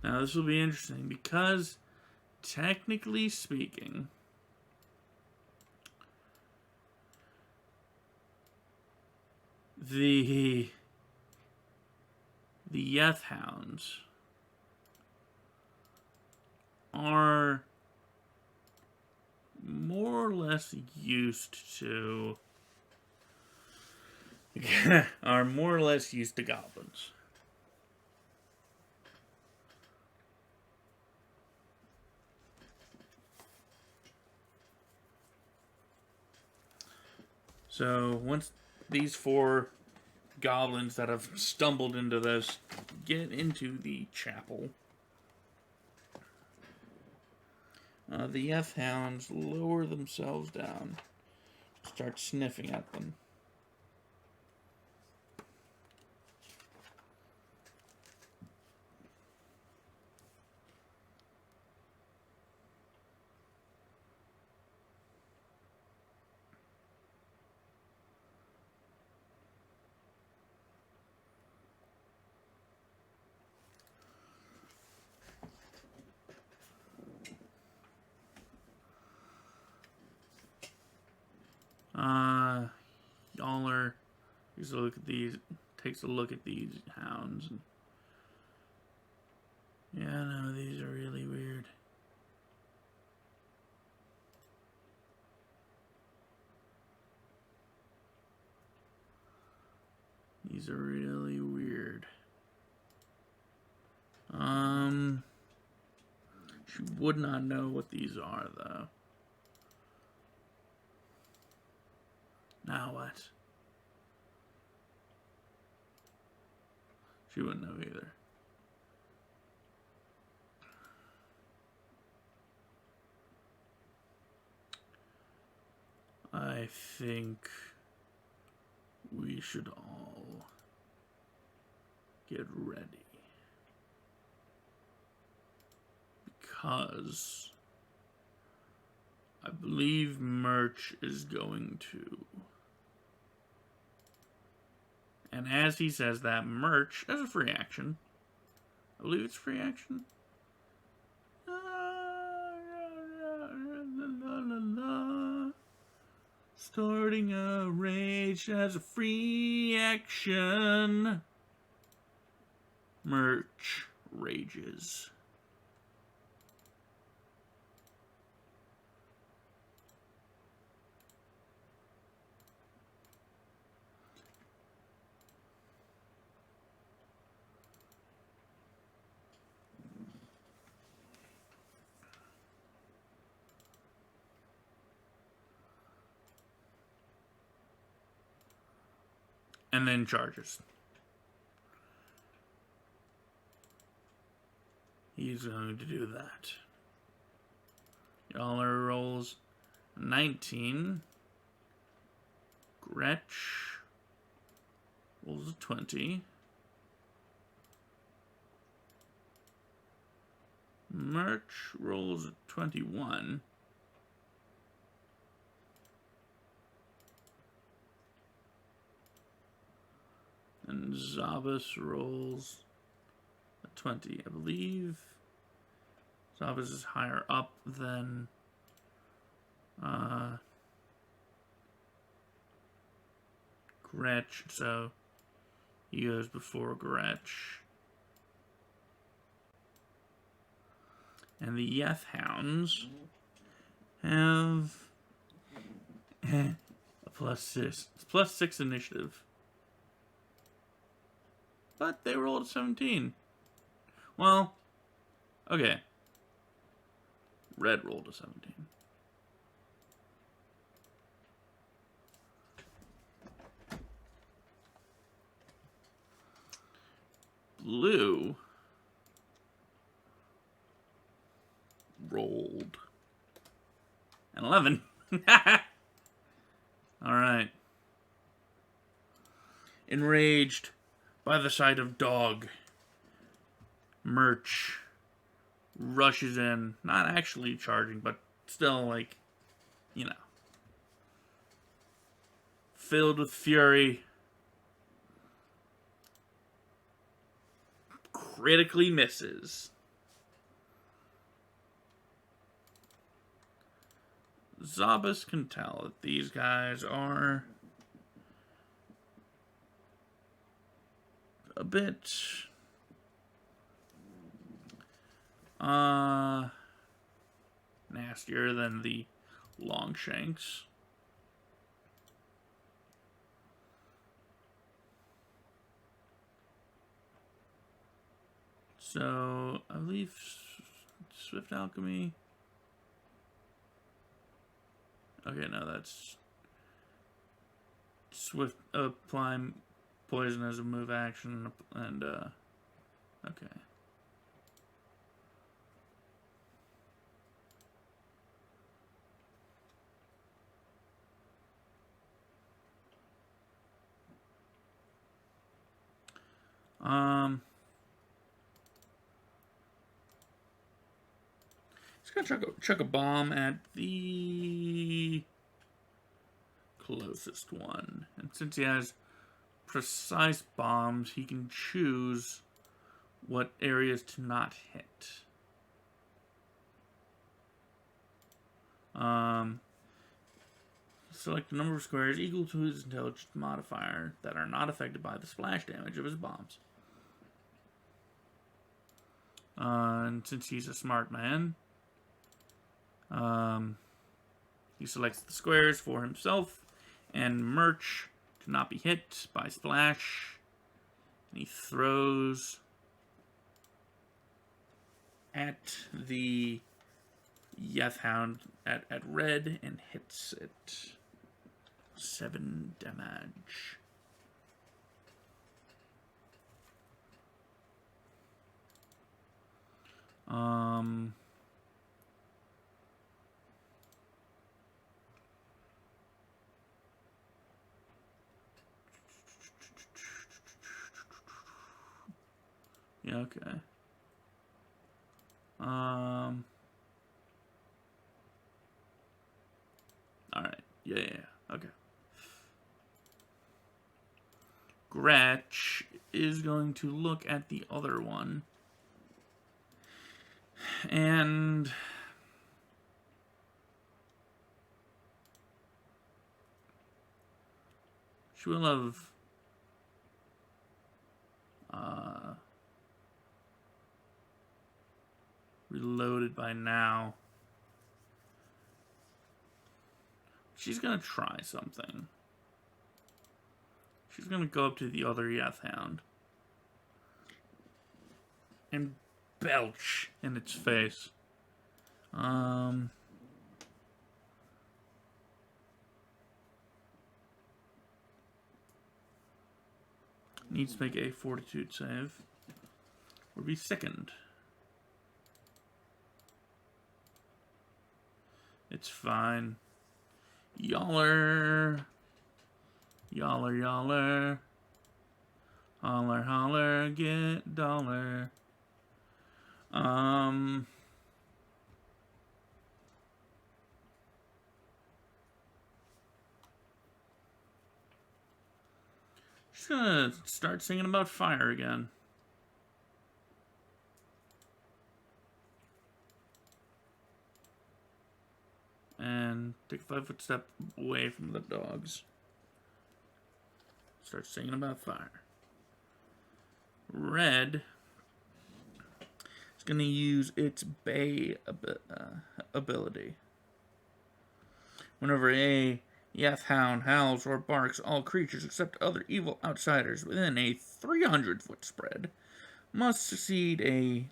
Now this will be interesting because, technically speaking, the Yeth Hounds are more or less used to goblins. So once these 4 goblins that have stumbled into this get into the chapel, the Yeth Hounds lower themselves down, start sniffing at them. Yaller takes a look at these hounds. And, yeah, no, these are really weird. These are really weird. She would not know what these are, though. Now what? She wouldn't know either. I think we should all get ready. Because I believe Merch is going to. And as he says that, Merch, as a free action, I believe it's free action. Starting a rage as a free action. Merch rages. And then charges. He's going to do that. Yaller rolls 19. Gretch rolls a 20. Merch rolls a 21. And Zabas rolls a 20. I believe Zabas is higher up than Gretch, so he goes before Gretch. And the Yeth Hounds have a +6 initiative. But they rolled a 17. Well, okay. Red rolled a 17. Blue rolled an 11. Alright. Enraged by the sight of dog, Merch rushes in, not actually charging, but still, like, you know, filled with fury, critically misses. Zabas can tell that these guys are a bit nastier than the Longshanks. So, I believe Swift Alchemy. Okay, no, that's Swift applying poison as a move action, and okay. Just gonna chuck a bomb at the closest one. And since he has precise bombs, he can choose what areas to not hit. Select the number of squares equal to his intelligence modifier that are not affected by the splash damage of his bombs. And since he's a smart man, he selects the squares for himself and Merch to not be hit by splash. And he throws at the Yeth Hound at red and hits it. 7 damage. Yeah, okay. Alright. Yeah, okay. Gretch is going to look at the other one. And she will have reloaded by now. She's gonna try something. She's gonna go up to the other Yeth Hound and belch in its face. Needs to make a fortitude save. Or be sickened. It's fine. Yaller. Yaller. Holler, get dollar. Just gonna start singing about fire again. And take a 5-foot step away from the dogs. Start singing about fire. Red is going to use its Bay ability. Whenever a Yeth Hound howls or barks, all creatures except other evil outsiders within a 300-foot spread must succeed a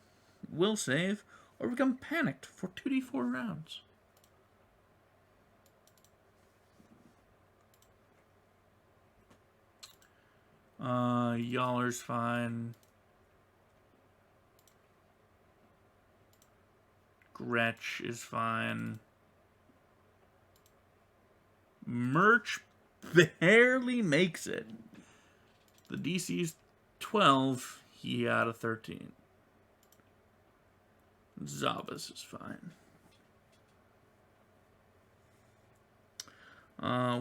will save or become panicked for 2d4 rounds. Yaller's fine. Gretch is fine. Merch barely makes it. The DC is 12. He had a 13. Zabas is fine.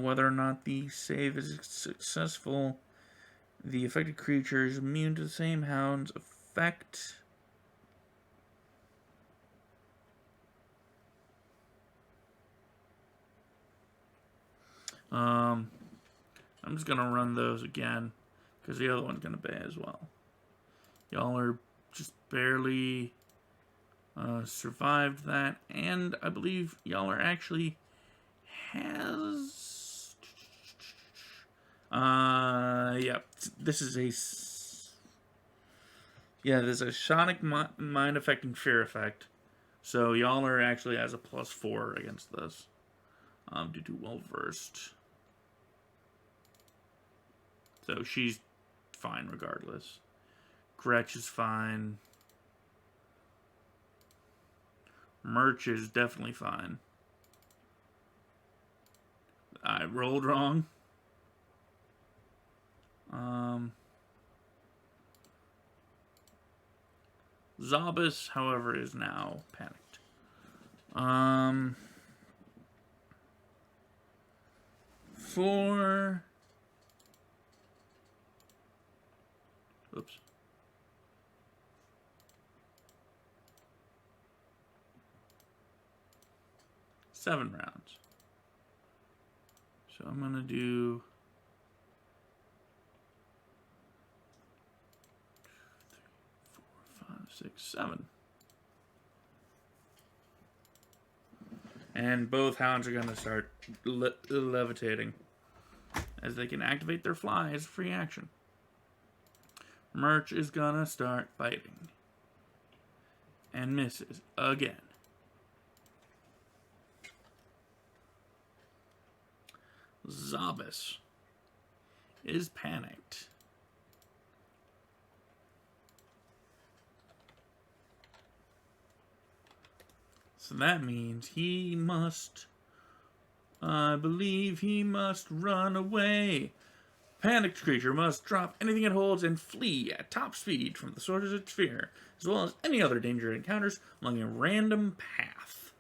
Whether or not the save is successful, the affected creature is immune to the same hound's effect. I'm just going to run those again, because the other one's going to bay as well. Y'all are just barely survived that, and I believe y'all are actually has... yeah, this is a... Yeah, there's a Sonic Mind Effect and Fear Effect, so y'all are actually has a +4 against this, due to well-versed. So she's fine regardless. Gretch is fine. Merch is definitely fine. I rolled wrong. Zabas, however, is now panicked. Oops. Seven rounds. So I'm going to do 2, 3, 4, 5, 6, 7. And both hounds are going to start levitating, as they can activate their fly as a free action. Merch is going to start biting. And misses again. Zabas is panicked. So that means he must, I believe he must run away. Panicked creature must drop anything it holds and flee at top speed from the source of its fear, as well as any other danger it encounters along a random path.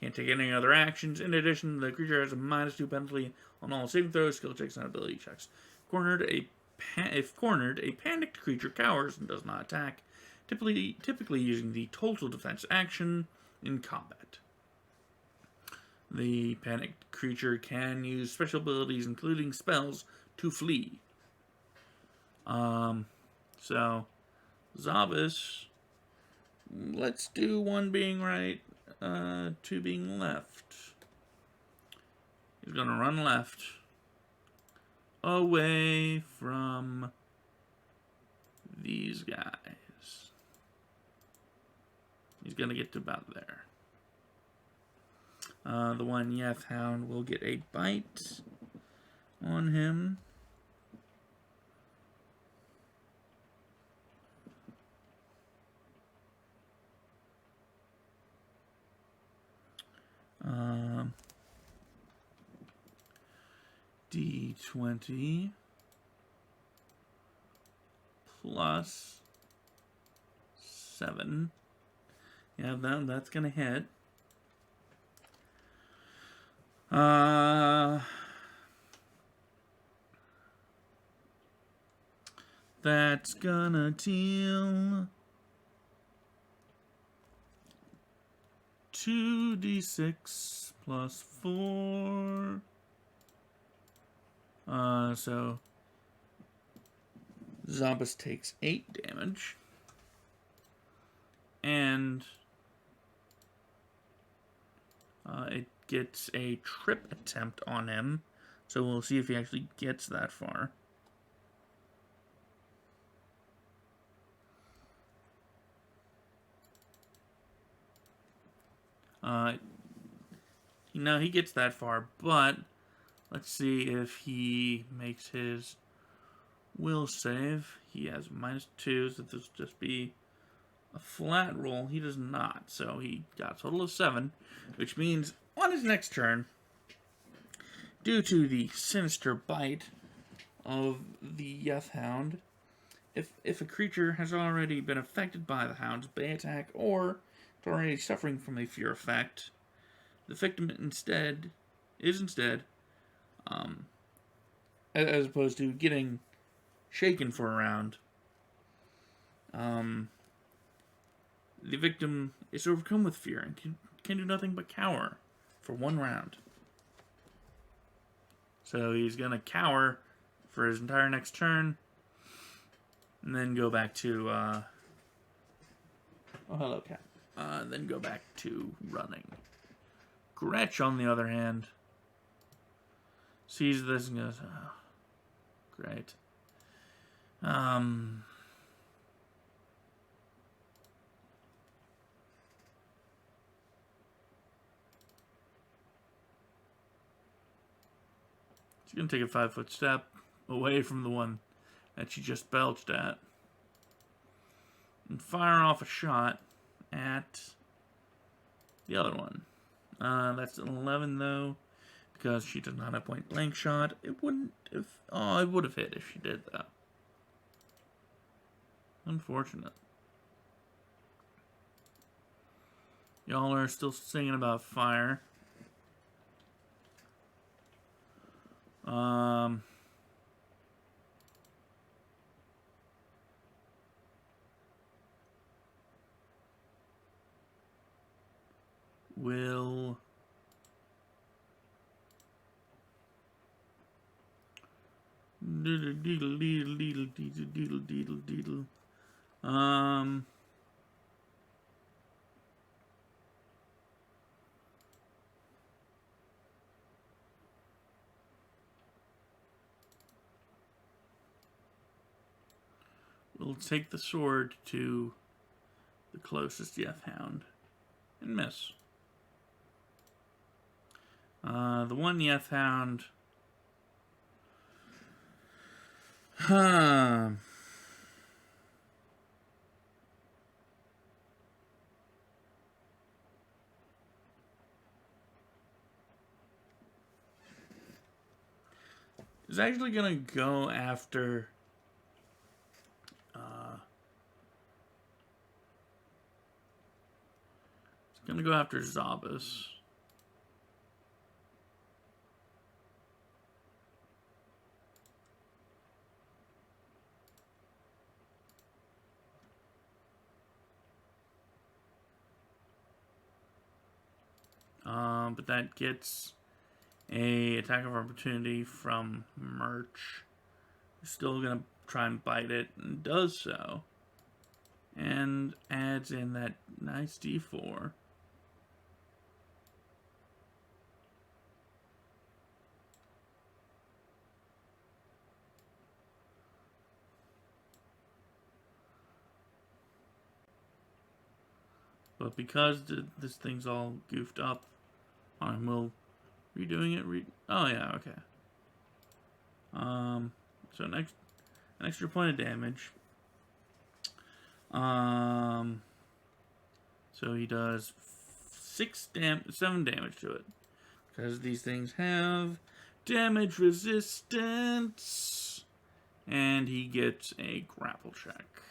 Can't take any other actions. In addition, the creature has a -2 penalty on all saving throws, skill checks, and ability checks. If cornered, a panicked creature cowers and does not attack, typically using the total defense action in combat. The panicked creature can use special abilities, including spells, to flee. So, Zabas, let's do 1 being right, 2 being left. He's going to run left, away from these guys. He's going to get to about there. The one Yeth Hound will get a bite on him. D20 plus 7. Yeah, that's gonna hit. That's gonna deal 2d6 plus 4. So Zabas takes 8 damage. And it gets a trip attempt on him. So we'll see if he actually gets that far. No, he gets that far, but let's see if he makes his will save. He has -2, so this will just be a flat roll. He does not, so he got a total of 7, which means on his next turn, due to the sinister bite of the Yeth Hound, if a creature has already been affected by the Hound's Bay attack or is already suffering from a fear effect, the victim is instead, as opposed to getting shaken for a round, the victim is overcome with fear and can do nothing but cower for 1 round. So he's going to cower for his entire next turn, and then go back to, oh, hello, cat. Then go back to running. Gretch, on the other hand, sees this and goes, oh, great. She's going to take a 5-foot step away from the one that she just belched at and fire off a shot at the other one. That's an 11, though, because she does not have point blank shot. It wouldn't have. Oh, it would have hit if she did that. Unfortunate. Y'all are still singing about fire. Will we'll take the sword to the closest Yeth Hound and miss. The one Yeth Hound is actually gonna go after it's gonna go after Zabas. But that gets a attack of opportunity from Merch. Still gonna try and bite it, and does so. And adds in that nice D4. But because this thing's all goofed up on him, we'll redoing it. Oh yeah, okay. So an extra point of damage. So he does 7 damage to it, because these things have damage resistance, and he gets a grapple check.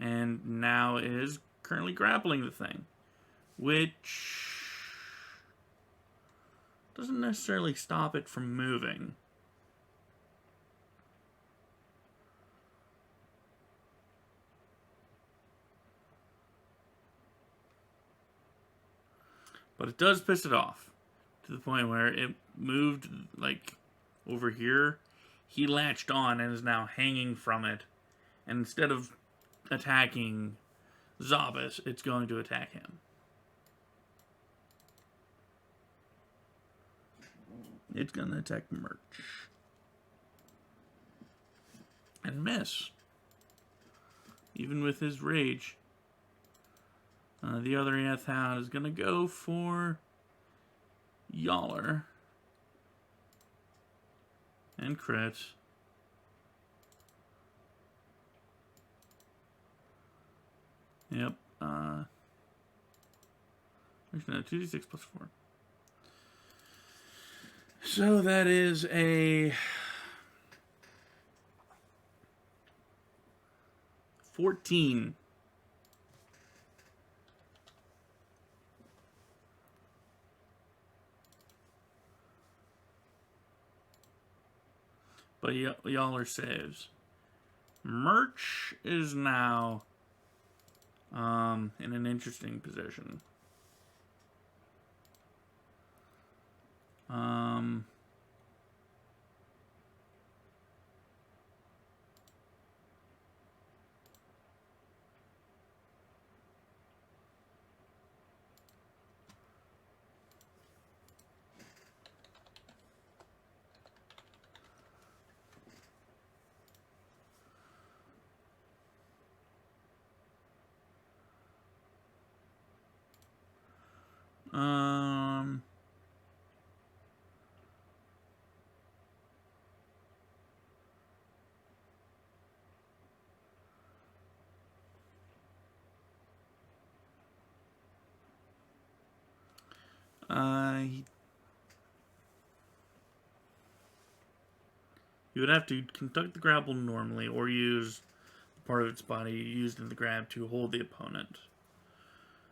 And now is currently grappling the thing, which doesn't necessarily stop it from moving. But it does piss it off to the point where it moved, like, over here. He latched on and is now hanging from it. And instead of attacking Zabas, it's going to attack him. It's going to attack Merch. And miss. Even with his rage. The other Hound is going to go for Yaller. And crit. Yep. Actually, no, 2d6 plus 4. So that is a 14. But Yaller saves. Merch is now in an interesting position. You would have to conduct the grapple normally, or use part of its body used in the grab to hold the opponent.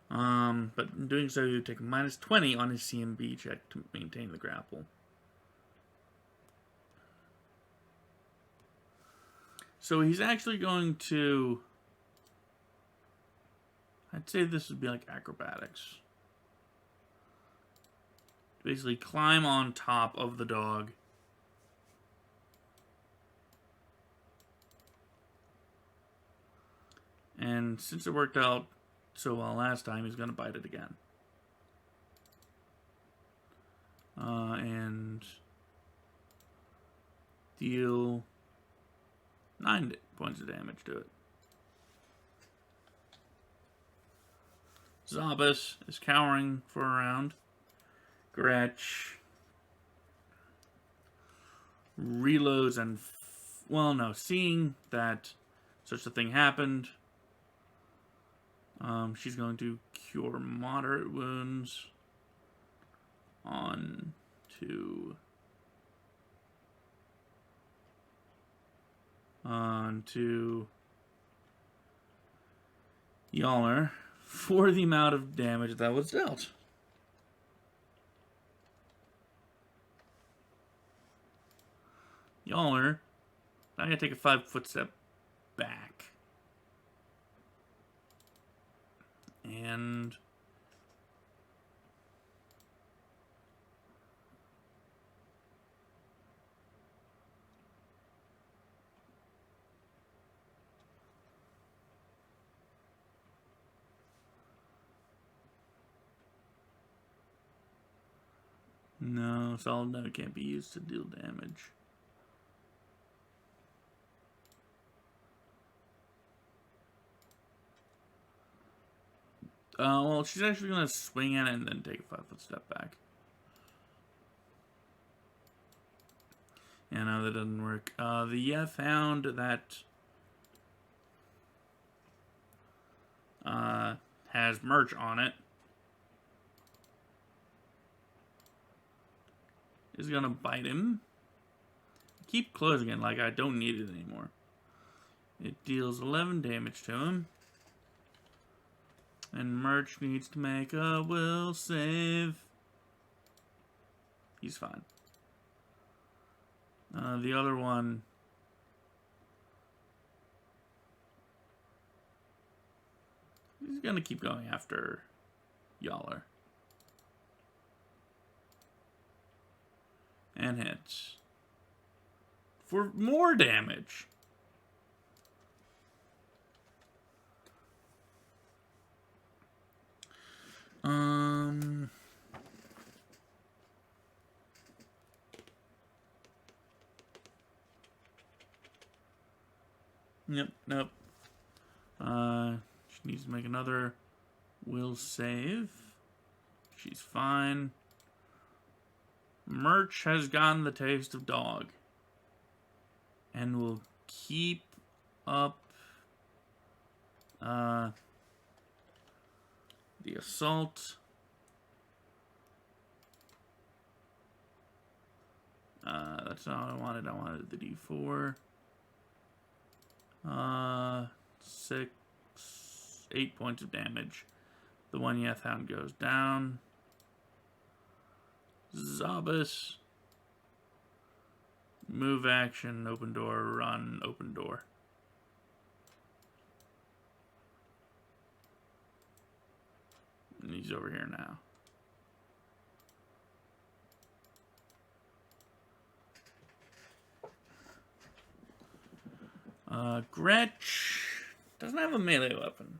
But in doing so, you would take a minus 20 on his CMB check to maintain the grapple. So he's actually going to... I'd say this would be like acrobatics. Basically climb on top of the dog. And since it worked out so well last time, he's going to bite it again. And deal 9 points of damage to it. Zabas is cowering for a round. Gretch reloads and, seeing that such a thing happened, she's going to cure moderate wounds on to Yaller for the amount of damage that was dealt. Yaller, I'm going to take a 5-foot step back. And no, solid note can't be used to deal damage. Well, she's actually going to swing at it and then take a 5-foot step back. Yeah, no, that doesn't work. The Hound that has Merch on it is going to bite him. Keep closing it like I don't need it anymore. It deals 11 damage to him. And Merch needs to make a will save. He's fine. The other one... he's going to keep going after Yaller. And hits. For more damage. Yep, nope. She needs to make another will save. She's fine. Merch has gotten the taste of dog. And will keep up the assault. That's not what I wanted. I wanted the D4. 8 points of damage. The one Yethhound goes down. Zabas. Move action, open door, run, open door. And he's over here now. Gretch doesn't have a melee weapon.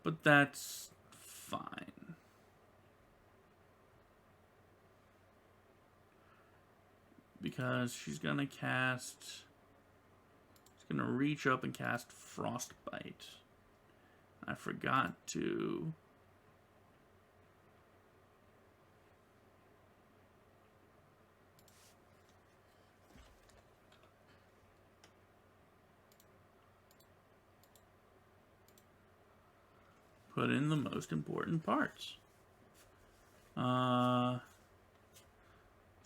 But that's fine. Because she's gonna cast... She's gonna reach up and cast Frostbite. I forgot to... put in the most important parts. So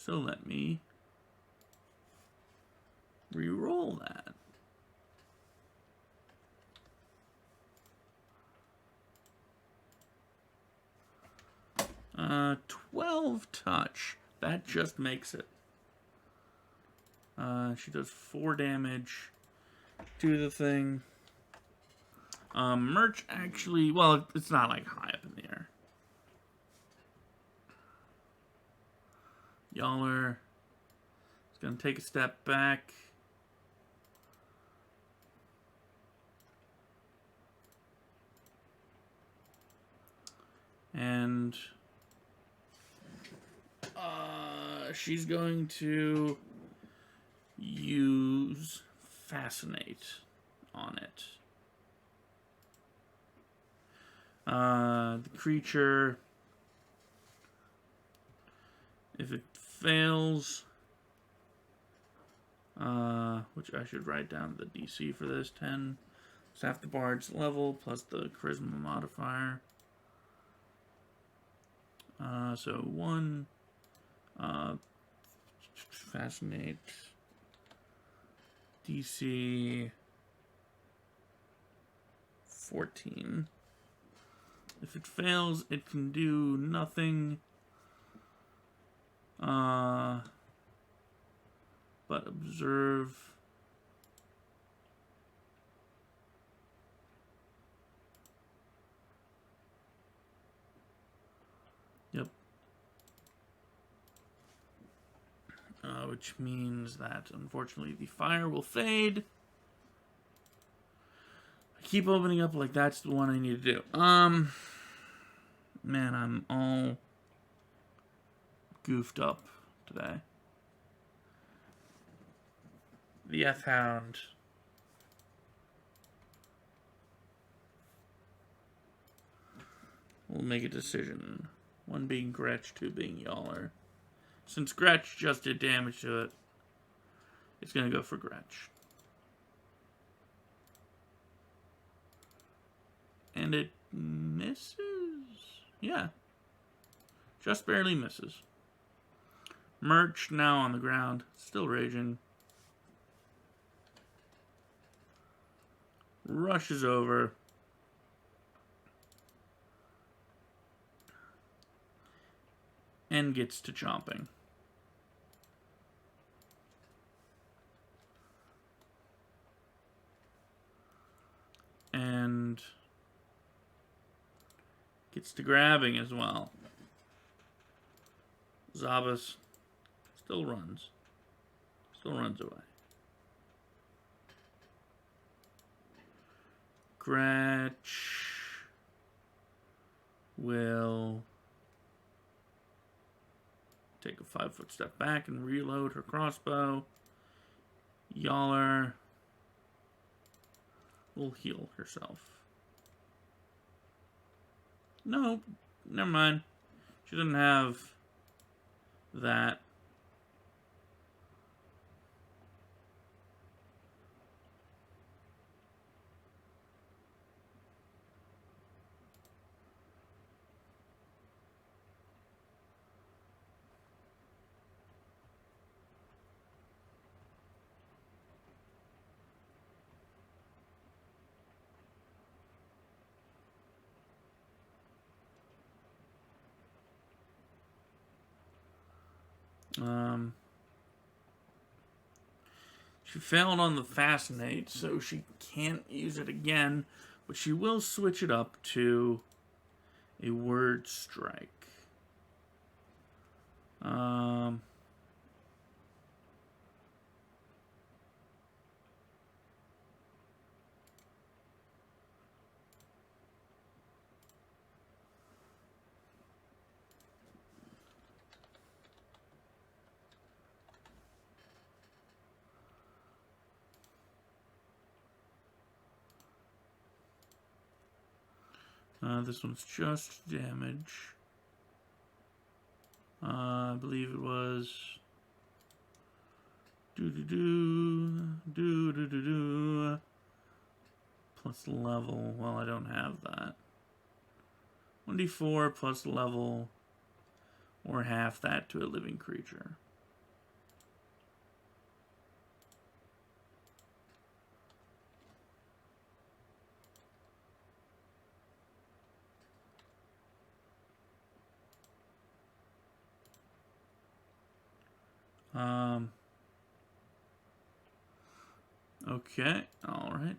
let me re-roll that. 12 touch. That just makes it. She does 4 damage to the thing. Merch actually, well, it's not like high up in the air. Yaller is going to take a step back. And she's going to use Fascinate on it. The creature, if it fails, which I should write down the DC for this, 10. It's half the bard's level plus the charisma modifier. So 1, Fascinate, DC 14. If it fails, it can do nothing but observe. Yep. Which means that, unfortunately, the fire will fade. I keep opening up like that's the one I need to do. Man, I'm all goofed up today. The F-Hound. We'll make a decision. 1 being Gretch, 2 being Yaller. Since Gretch just did damage to it, it's going to go for Gretch. And it misses? Yeah. Just barely misses. Merch now on the ground. Still raging. Rushes over. And gets to chomping. And gets to grabbing as well. Zabas still runs. Still runs away. Gretch will take a 5-foot step back and reload her crossbow. Yaller will heal herself. No, never mind. She doesn't have that. She failed on the Fascinate, so she can't use it again, but she will switch it up to a Word Strike. This one's just damage. I believe it was plus level. Well, I don't have that. 1d4 plus level, or half that to a living creature. Okay, alright.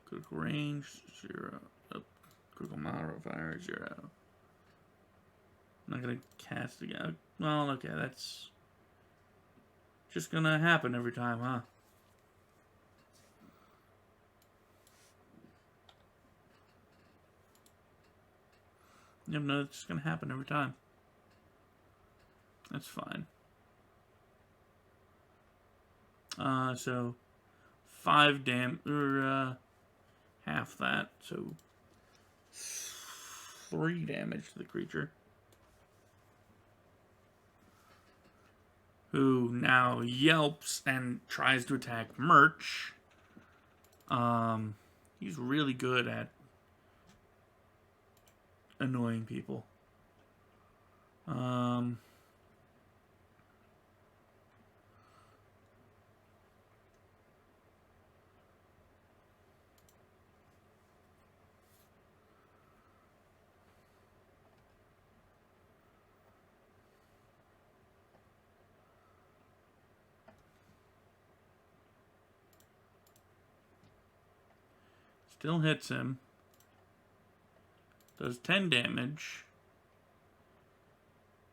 Critical range, 0. Critical modifier, 0. I'm not gonna cast again. Well, okay, that's just gonna happen every time, huh? Yep, no, it's just gonna happen every time. That's fine. So 5 half that, so 3 damage to the creature, who now yelps and tries to attack Merch. He's really good at annoying people. Still hits him. Does 10 damage.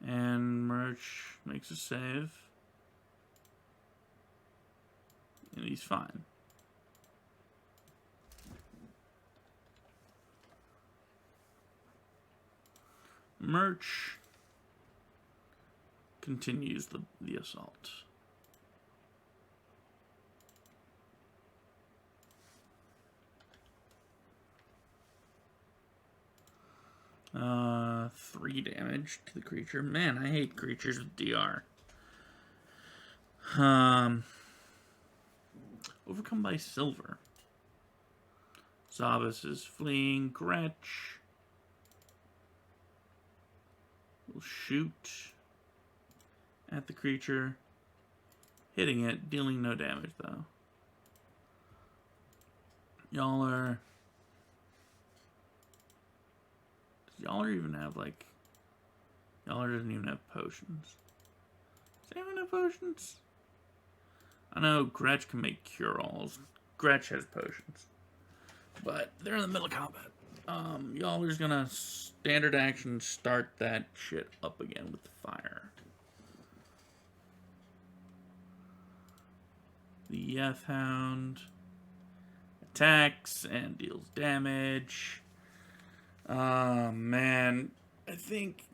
And Merch makes a save. And he's fine. Merch continues the assault. Uh, 3 damage to the creature. Man, I hate creatures with DR. Overcome by silver. Zabas is fleeing. Gretch will shoot at the creature, hitting it, dealing no damage though. Yaller. Does Yaller even have like... Yaller doesn't even have potions. Does anyone have potions? I know Gretch can make cure-alls. Gretch has potions. But they're in the middle of combat. Yaller's gonna standard action start that shit up again with the fire. The F-Hound attacks and deals damage. Man. I think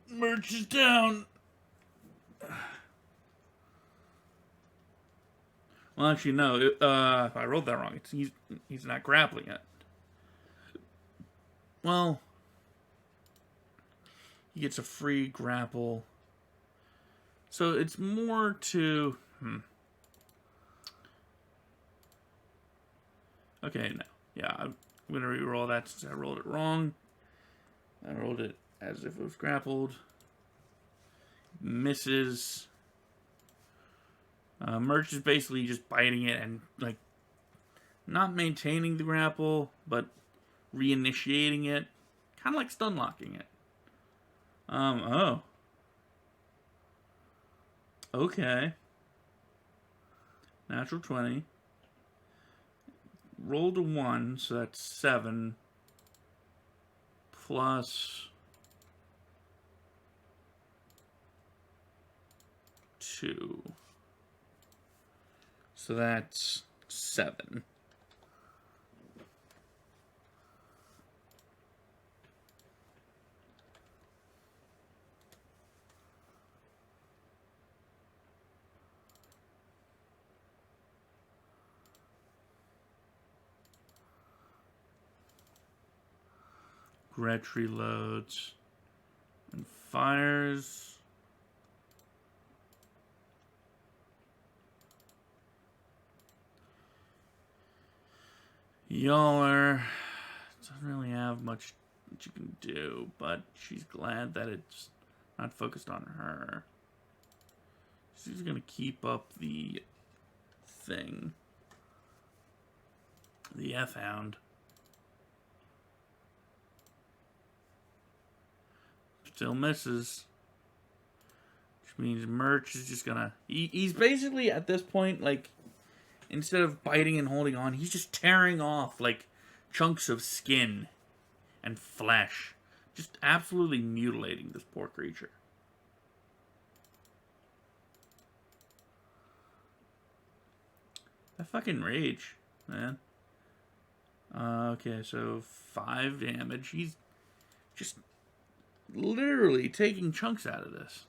Merch is down. Well, actually, no. I rolled that wrong. He's not grappling it. Well, he gets a free grapple. So it's more to... Okay, no. Yeah, I'm going to re-roll that since I rolled it wrong. I rolled it as if it was grappled. Misses. Merch is basically just biting it and, like, not maintaining the grapple, but reinitiating it. Kind of like stun locking it. Oh. Okay. Natural 20. Rolled a 1, so that's 7. Plus 2. So that's 7. Gretch reloads and fires. Yaller doesn't really have much that you can do, but she's glad that it's not focused on her. She's gonna keep up the thing. The F-Hound. Still misses. Which means Merch is just gonna... He's basically, at this point, like... Instead of biting and holding on, he's just tearing off, like, chunks of skin and flesh. Just absolutely mutilating this poor creature. That fucking rage, man. Okay, so 5 damage. He's just literally taking chunks out of this.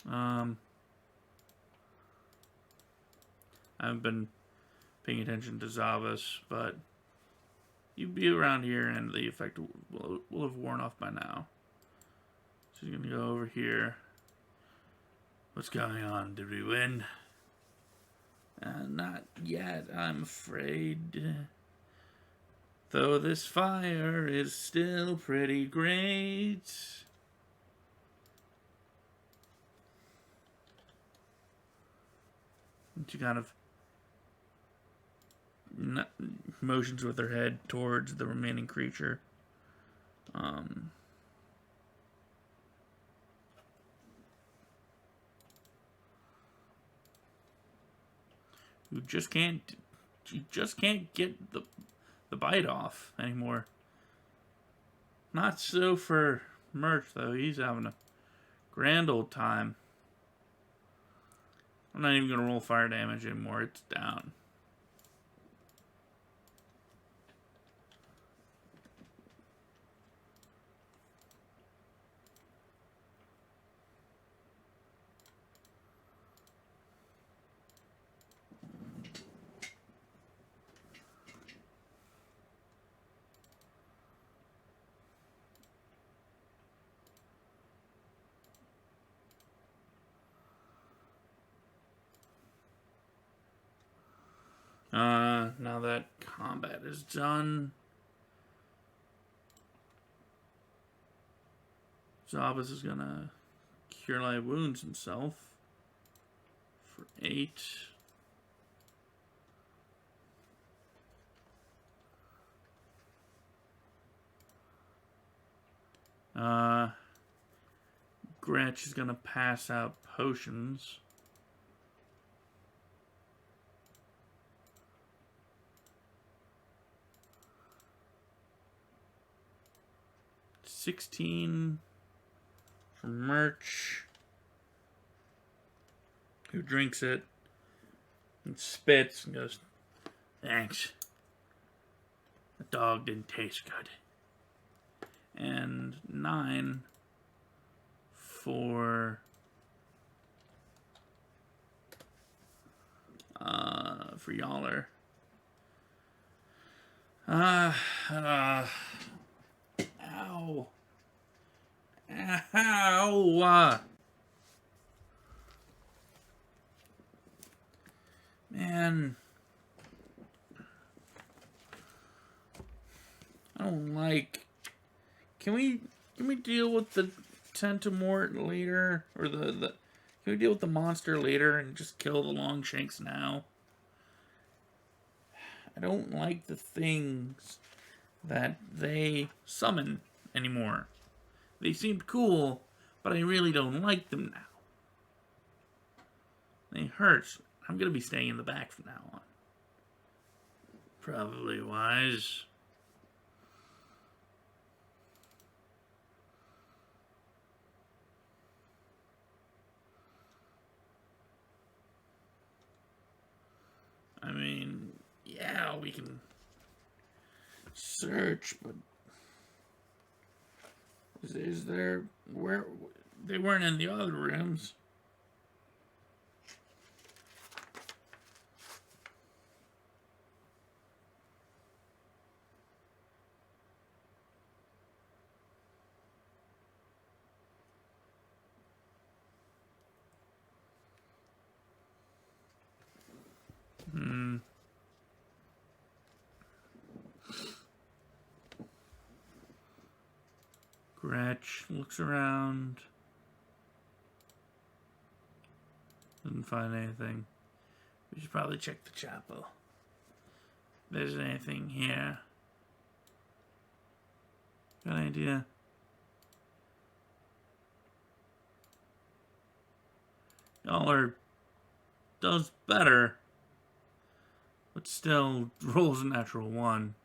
I haven't been paying attention to Zavas, but you'd be around here and the effect will have worn off by now. So he's gonna go over here. What's going on? Did we win? Not yet, I'm afraid. Though this fire is still pretty great. And she kind of motions with her head towards the remaining creature. Who just can't... She just can't get the bite off anymore. Not so for Merch, though. He's having a grand old time. I'm not even going to roll fire damage anymore. It's down. Now that combat is done, Zabas is gonna cure light wounds himself for 8. Gretch is gonna pass out potions. $16 for Merch, who drinks it. And spits and goes, thanks. The dog didn't taste good. And 9 for Yaller. Ow. Ow. Man. I don't like. Can we deal with the Tentamort later? Or can we deal with the monster later and just kill the Longshanks now? I don't like the things that they summon anymore. They seemed cool, but I really don't like them now. They hurt. I'm going to be staying in the back from now on. Probably wise. I mean, yeah, we can search, but is there where they weren't in the other rooms? Gretch looks around. Doesn't find anything. We should probably check the chapel. If there's anything here. Good idea. Yaller does better, but still rolls a natural 1.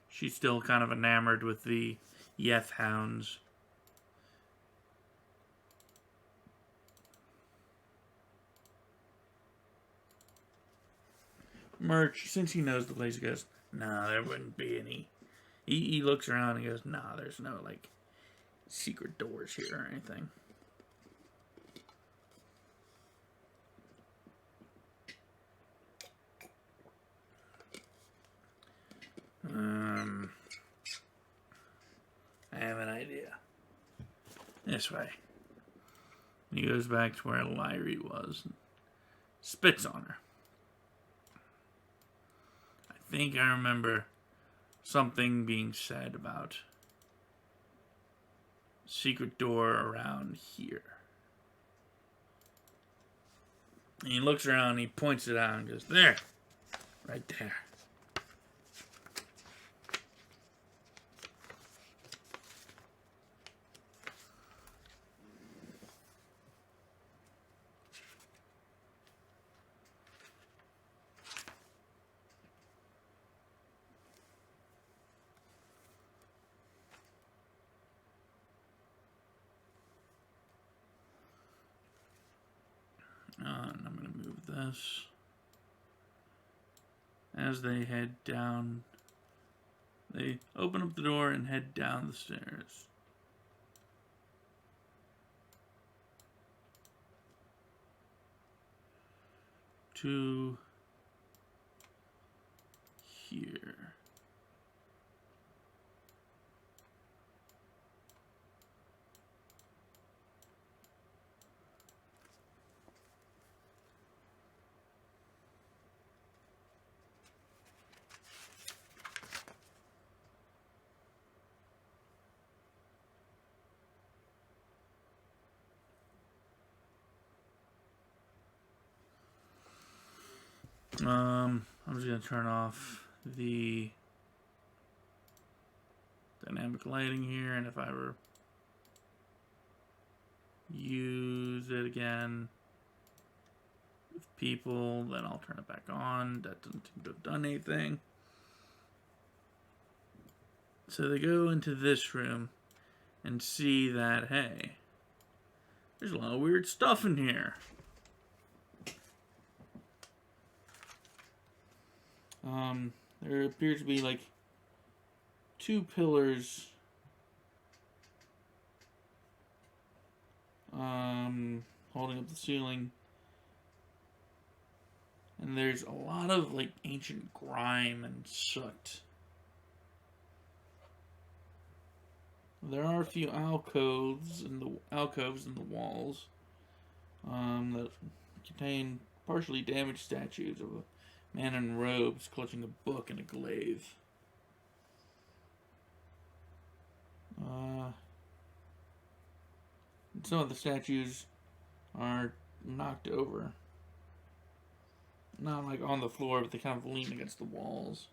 She's still kind of enamored with the Yeth hounds. Merch, since he knows the place, he goes, nah, there wouldn't be any. He looks around and goes, nah, there's no, like, secret doors here or anything. I have an idea. This way. And he goes back to where Lyrie was and spits on her. I think I remember something being said about secret door around here. And he looks around and he points it out and goes, there! Right there. And I'm going to move this. As they head down, they open up the door and head down the stairs. To here. I'm just going to turn off the dynamic lighting here, and if I ever use it again with people, then I'll turn it back on. That doesn't seem to have done anything. So they go into this room and see that, hey, There's a lot of weird stuff in here. There appears to be like 2 pillars holding up the ceiling. And there's a lot of like ancient grime and soot. There are a few alcoves in the walls that contain partially damaged statues of a man in robes clutching a book and a glaive. Some of the statues are knocked over. Not like on the floor, but they kind of lean against the walls.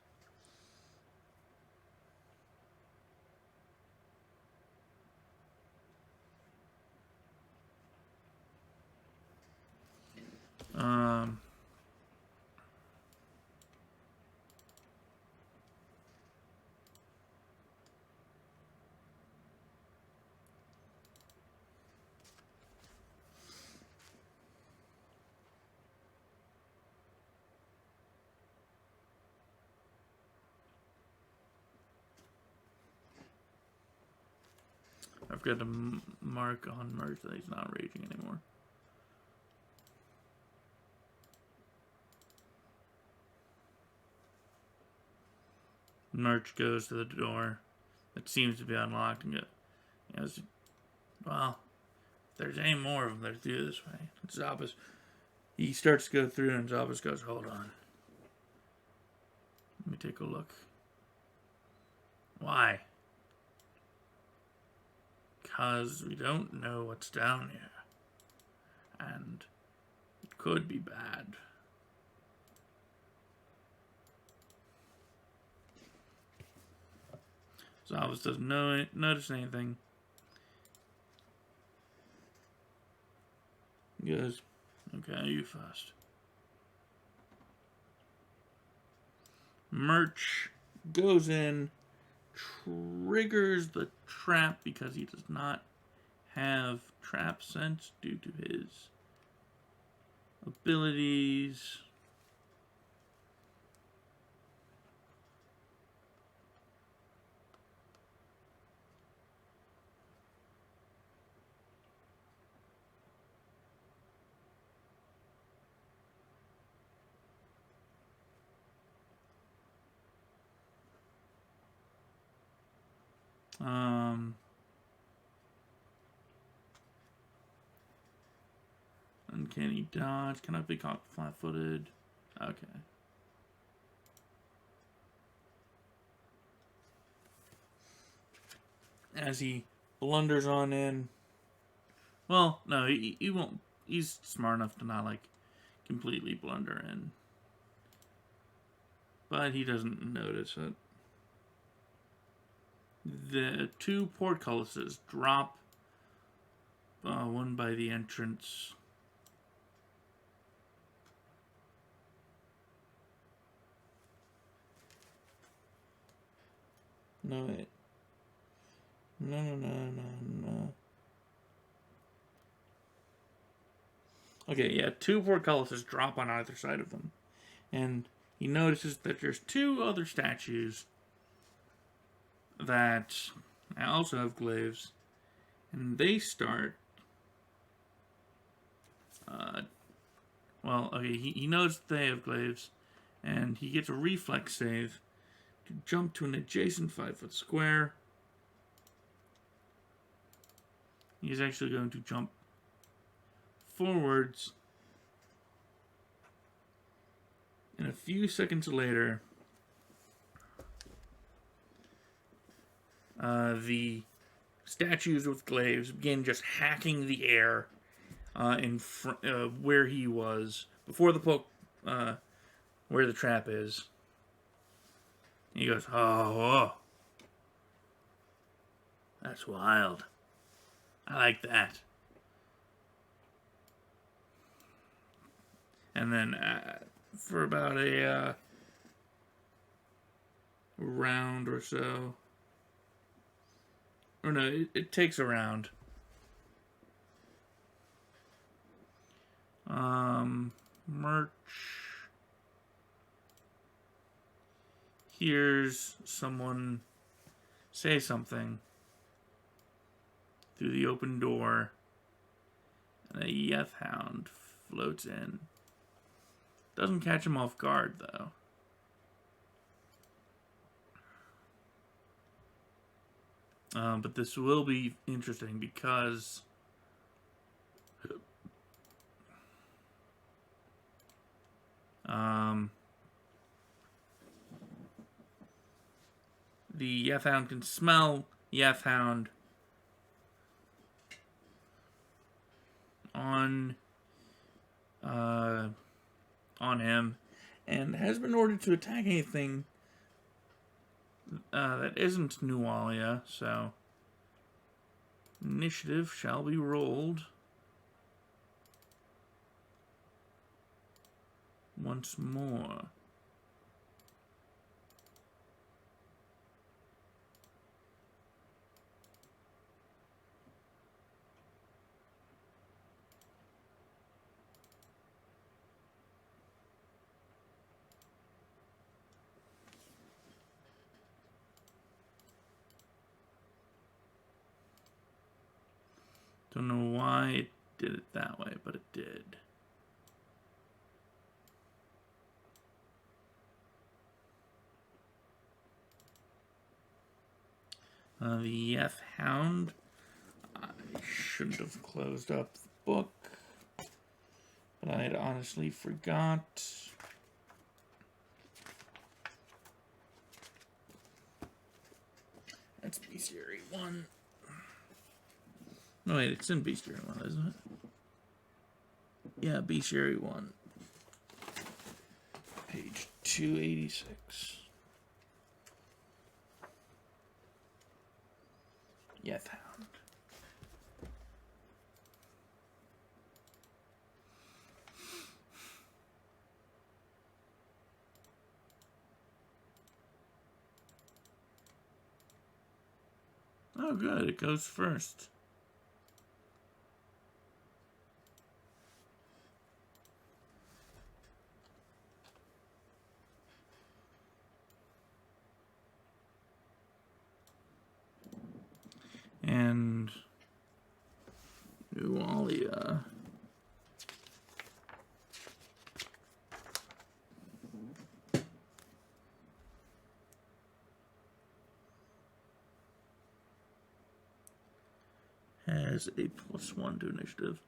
I've got a mark on Merch that he's not raging anymore. Merch goes to the door. It seems to be unlocked and goes, well, if there's any more of them, they're through this way. Zabas, he starts to go through and Zabas goes, hold on. Let me take a look. Why? Because we don't know what's down here. And it could be bad. Zabas doesn't notice anything. He goes, okay, you first. Merch goes in, triggers the trap because he does not have trap sense due to his abilities. Uncanny dodge. Cannot be caught flat-footed. Okay. As he blunders on in. Well, no, he won't. He's smart enough to not, like, completely blunder in. But he doesn't notice it. The 2 portcullises drop. One by the entrance. No, wait. No. Okay, yeah, 2 portcullises drop on either side of them. And he notices that there's 2 other statues that also have glaives. And they start... he knows they have glaives. And he gets a reflex save to jump to an adjacent 5-foot square. He's actually going to jump forwards. And a few seconds later, the statues with glaives begin just hacking the air in front where he was before the where the trap is. He goes, oh, that's wild. I like that. And then for about a round or so, or no, it takes a round. Merch hears someone say something through the open door, and a Yeth Hound floats in. Doesn't catch him off guard, though. But this will be interesting because the Yeth Hound can smell Yeth Hound on him, and has been ordered to attack anything that isn't Nualia, so initiative shall be rolled once more. Don't know why it did it that way, but it did. The Yeth Hound. I shouldn't have closed up the book, but I had honestly forgot. That's Bestiary 1. No, wait, it's in Bestiary 1, isn't it? Yeah, Bestiary 1. Page 286. Yeth Hound. Oh, good. It goes first. And Nualia has a +1 to initiative.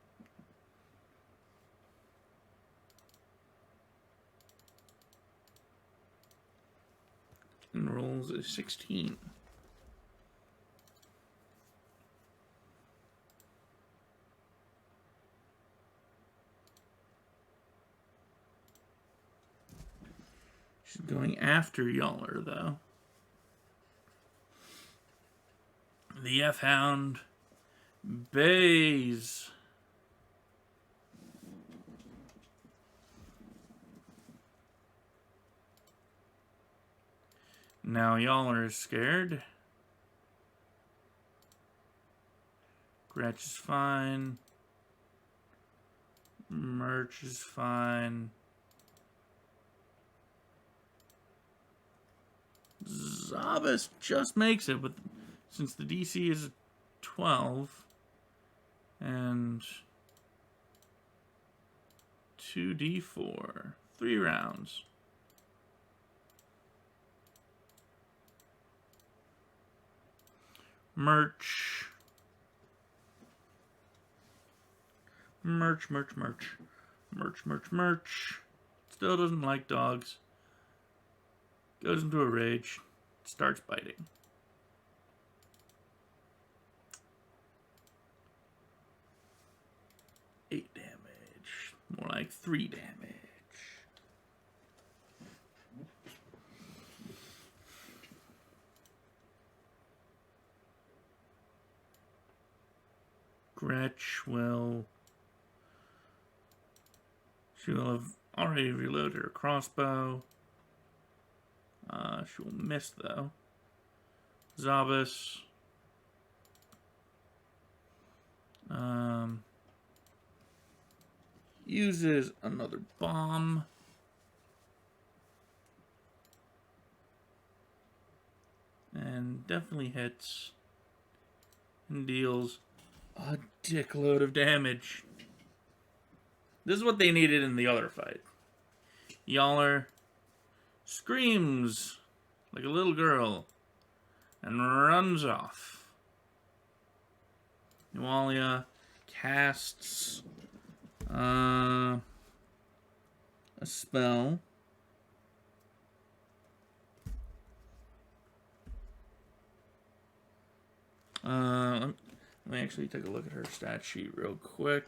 And rolls a 16. She's going after Yaller, though. The Yeth Hound bays. Now Yaller is scared. Gretch is fine. Merch is fine. Zabas just makes it, but since the DC is 12 and 2d4, 3 rounds. Merch. Merch. Still doesn't like dogs. Goes into a rage. Starts biting. 8 damage. More like 3 damage. Gretch will... She will have already reloaded her crossbow. She will miss, though. Zabas. Uses another bomb. And definitely hits. And deals a dickload of damage. This is what they needed in the other fight. Yaller screams like a little girl and runs off. Nualia casts a spell. Let me actually take a look at her stat sheet real quick.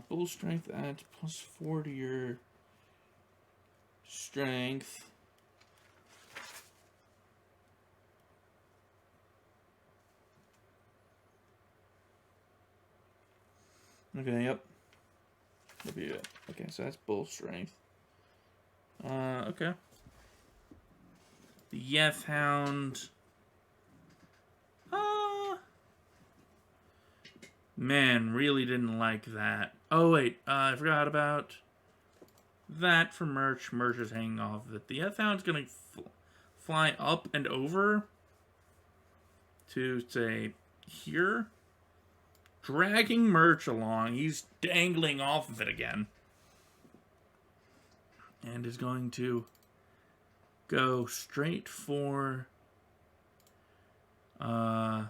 Bull strength adds +4 to your strength. Okay, yep. That'll be it. Okay, so that's bull strength. Okay. The Yeth Hound. Man, really didn't like that. Oh, wait. I forgot about that for Merch. Merch is hanging off of it. The Yeth Hound's going to fly up and over to, say, here. Dragging Merch along. He's dangling off of it again. And is going to go straight for Zabas,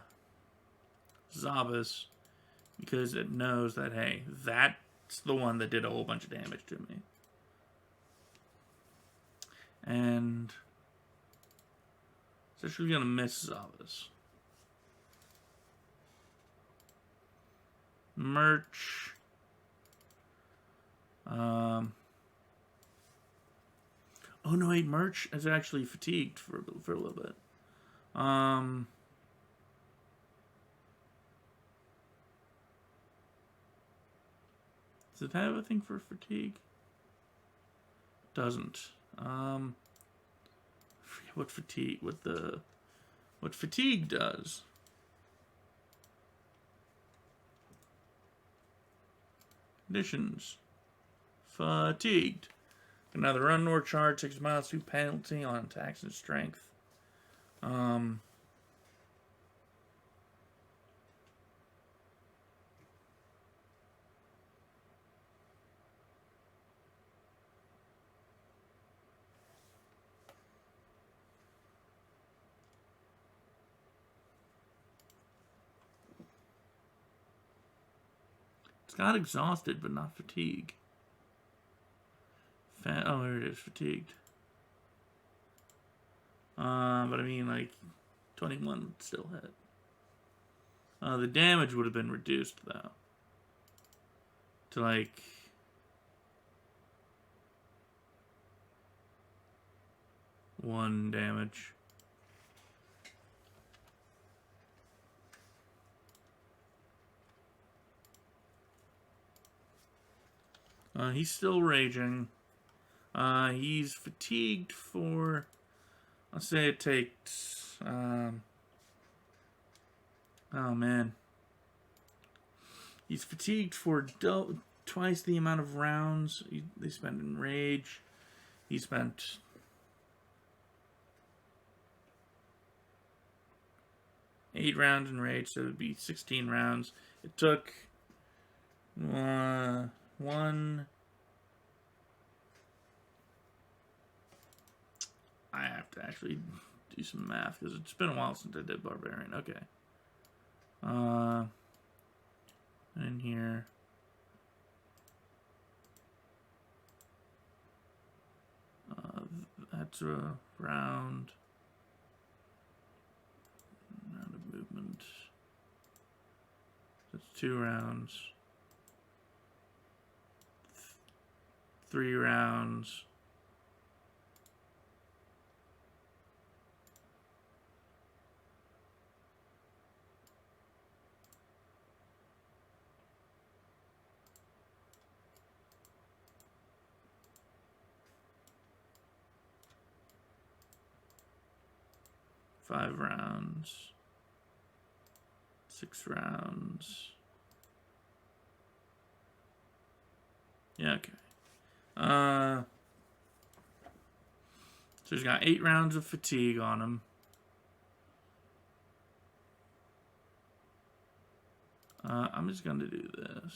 because it knows that, hey, that's the one that did a whole bunch of damage to me. And it's actually going to miss Zabas. Merch. Oh no, wait, Merch is actually fatigued for a little bit. Does it have a thing for fatigue? Doesn't. I forget what fatigue does. Conditions. Fatigued. Another run or charge, 6 miles to penalty on attacks and strength. It's got exhausted, but not fatigue. Oh, here it is, fatigued. But I mean, like, 21 would still hit. The damage would have been reduced, though. To, like... one damage. He's still raging. He's fatigued for... Let's say it takes... oh, man. He's fatigued for twice the amount of rounds they spent in rage. He spent... 8 rounds in rage, so it would be 16 rounds. It took... one... I have to actually do some math, because it's been a while since I did Barbarian. Okay. In here... that's a round of movement. That's 2 rounds. 3 rounds. Five rounds, 6 rounds, Yeah, okay. So he's got 8 rounds of fatigue on him. I'm just going to do this.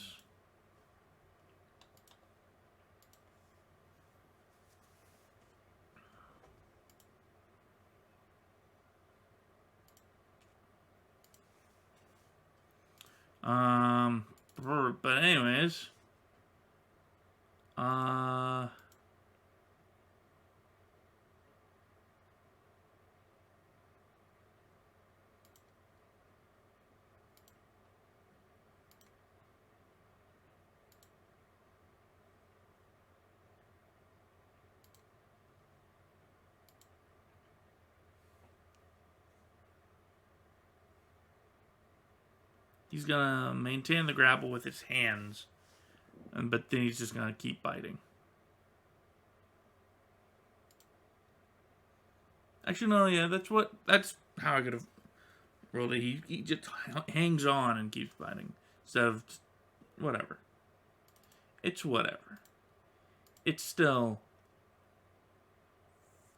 But anyways, he's gonna maintain the grapple with his hands, but then he's just gonna keep biting. Actually, no, yeah, that's how I could have rolled it. He just hangs on and keeps biting instead of whatever. It's whatever. It's still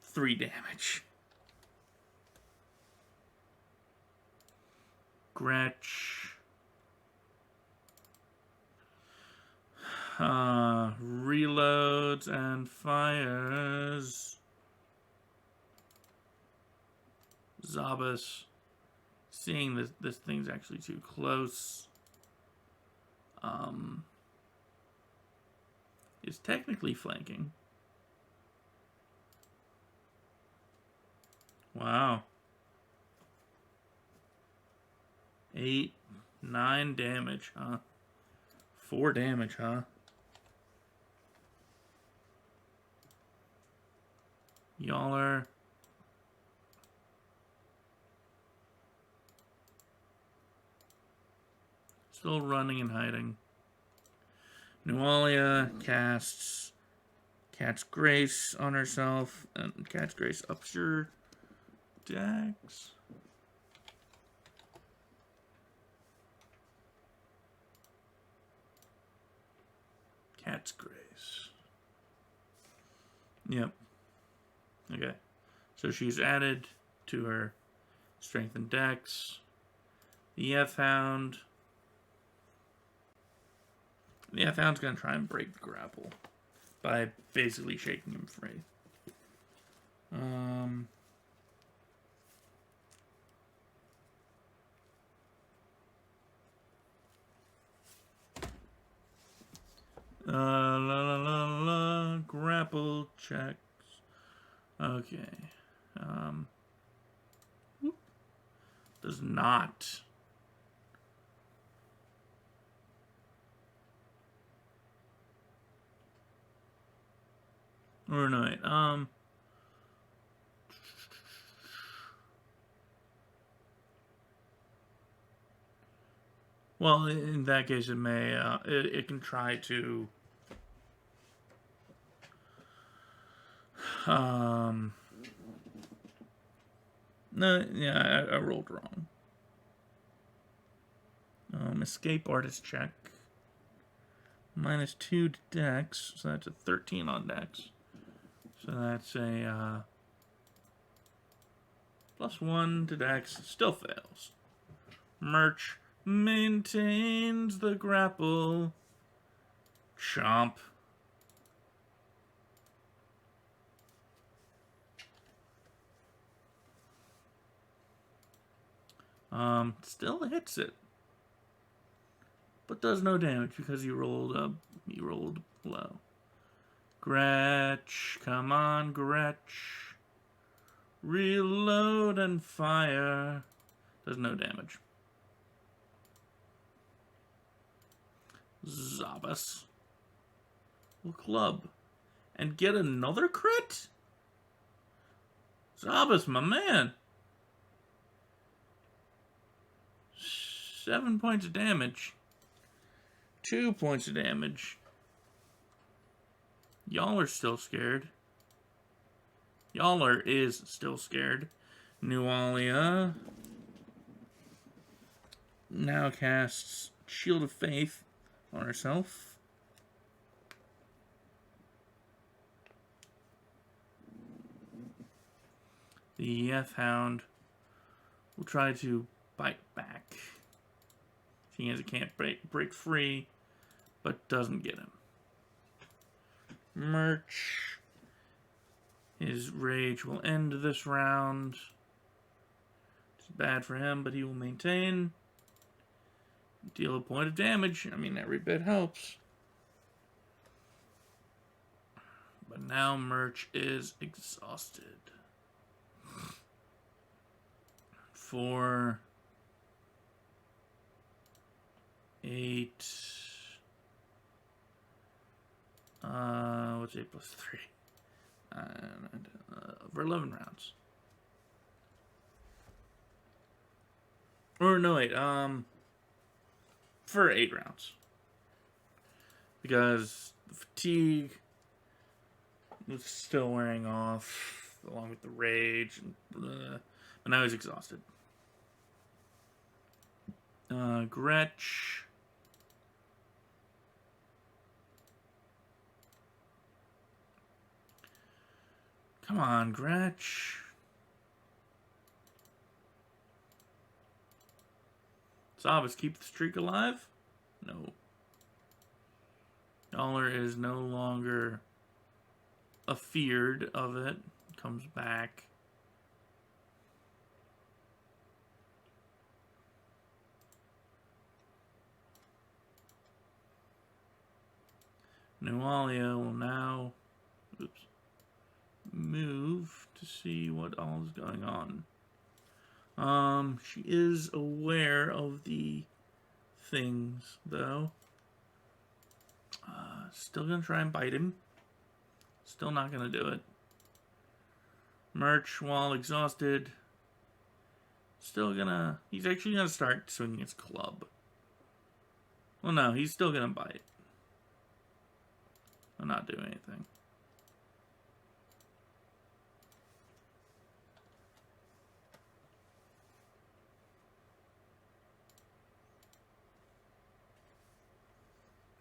3 damage. Gretch. Reloads and fires. Zabas. Seeing this thing's actually too close. Is technically flanking. Wow. 8, 9 damage, huh? 4 damage, huh? Y'all are... still running and hiding. Nualia casts Cat's Grace on herself, and Cat's Grace ups your dex. Cat's Grace. Yep. Okay. So she's added to her strength and dex. The F-Hound. The F-Hound's going to try and break the grapple by basically shaking him free. Grapple checks. Okay. Does not. Or no, wait. Well, in that case, it may. It can try to. No, yeah, I rolled wrong. Escape artist check. -2 to dex, so that's a 13 on dex. So that's a +1 to dex. Still fails. Merch maintains the grapple. Chomp. Still hits it, but does no damage because you rolled low. Gretch, come on, Gretch. Reload and fire. Does no damage. Zabas will club and get another crit. Zabas, my man. 7 points of damage. 2 points of damage. Y'all are still scared. Y'all is still scared. Nualia now casts Shield of Faith on herself. The F-Hound will try to bite back. Seeing as it can't break free, but doesn't get him. Merch. His rage will end this round. It's bad for him, but he will maintain. Deal a point of damage. I mean, every bit helps. But now Merch is exhausted. 4, 8. What's 8 plus 3? For 11 rounds. Or no, wait. For 8 rounds. Because the fatigue was still wearing off, along with the rage, and but now he's exhausted. Gretch. Come on, Gretch. Sabas, keep the streak alive? No. Dollar is no longer afeared of it. Comes back. Nualia will now move to see what all is going on. She is aware of the things, though. Still gonna try and bite him. Still not gonna do it. Merch, while exhausted, still gonna... He's actually gonna start swinging his club. Well, no, he's still gonna bite. I'll not do anything.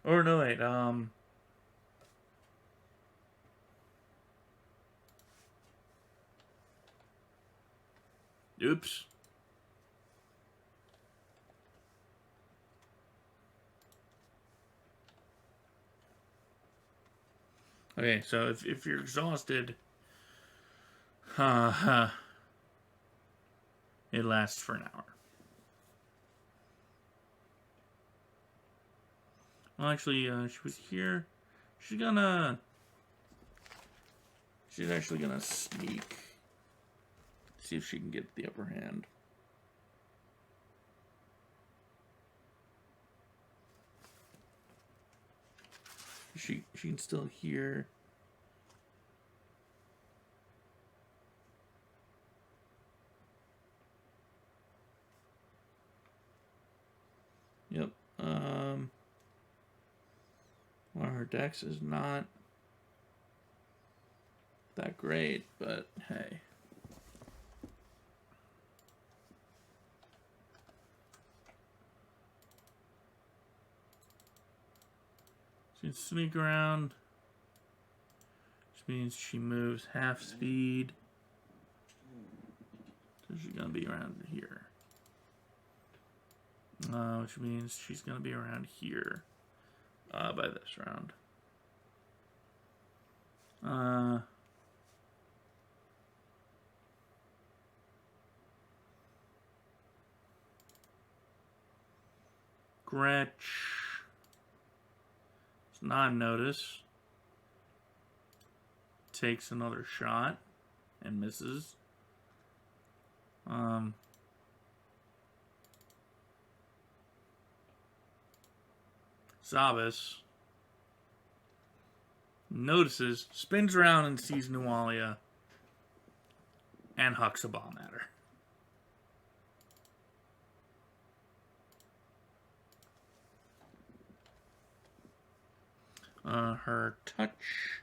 Or no, wait, oops. Okay, so if you're exhausted, it lasts for an hour. Well, actually, she was here. She's actually gonna sneak. See if she can get the upper hand. She can still hear. Yep. Well, her dex is not that great, but hey. She can sneak around, which means she moves half speed. So she's gonna be around here. Which means she's gonna be around here by this round. Gretch. Not notice. Takes another shot and misses. Sabas notices, spins around and sees Nualia and hucks a bomb at her. Her touch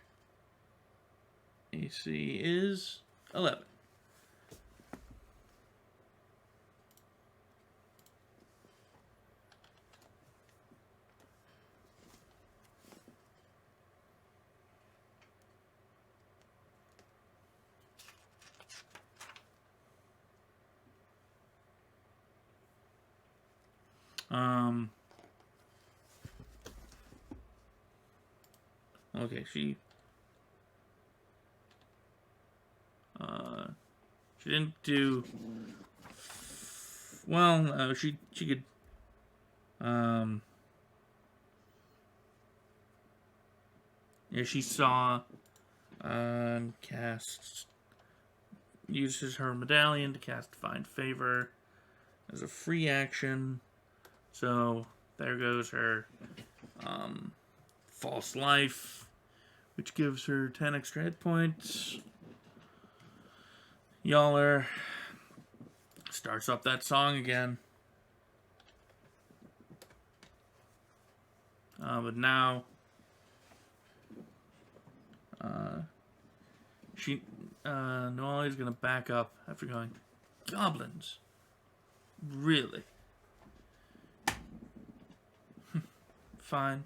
AC is 11. Okay, she didn't do well. She could yeah, she saw cast uses her medallion to cast Find Favor as a free action. So there goes her False Life, which gives her 10 extra hit points. Yaller starts up that song again. But now Noalia's gonna back up after going, goblins? Really? Fine.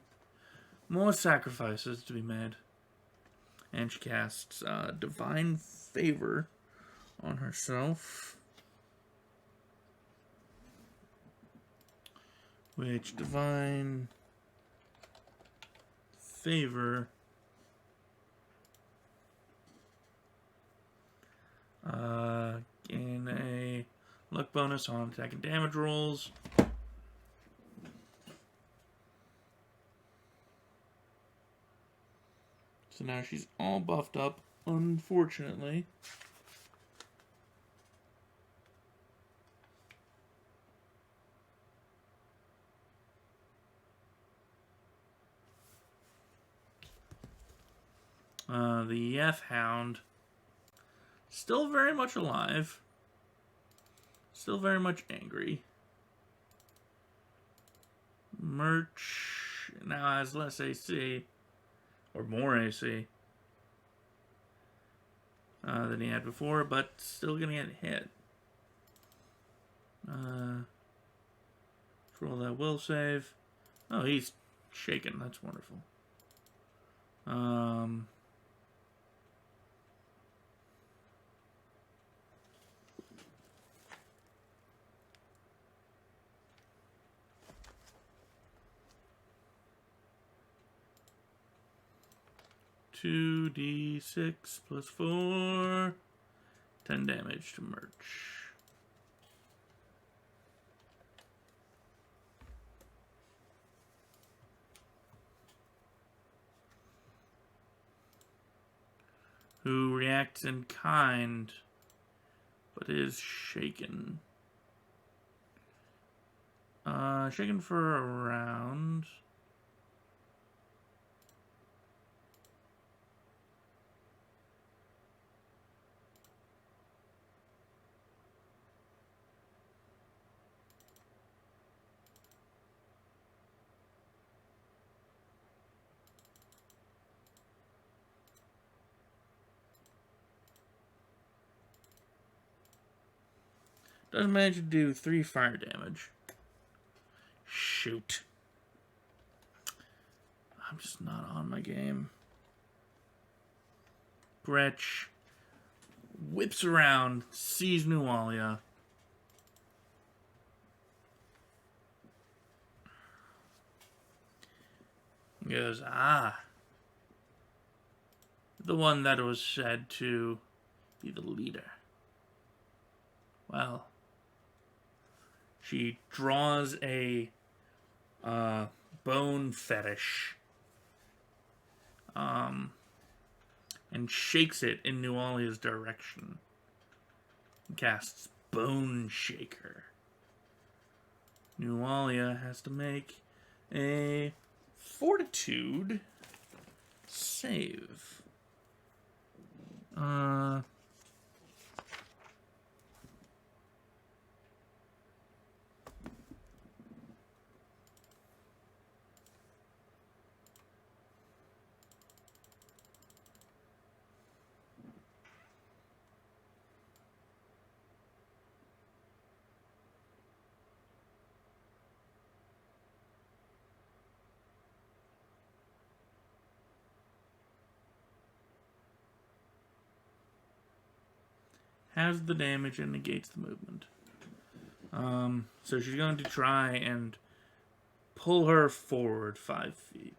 More sacrifices to be made. And she casts Divine Favor on herself. Which Divine Favor gain a luck bonus on attack and damage rolls. So now she's all buffed up, unfortunately. The F-Hound, still very much alive. Still very much angry. Merch now has less AC, or more AC, than he had before, but still gonna get hit. Roll that will save. Oh, he's shaken. That's wonderful. 2d6 plus 4. 10 damage to Merch. Who reacts in kind, but is shaken. Shaken for a round. Doesn't manage to do 3 fire damage. Shoot. I'm just not on my game. Gretch whips around, sees Nualia. Goes, the one that was said to be the leader. Well, she draws a bone fetish and shakes it in Nualia's direction. Casts Bone Shaker. Nualia has to make a Fortitude save. Has the damage and negates the movement. So she's going to try and pull her forward 5 feet.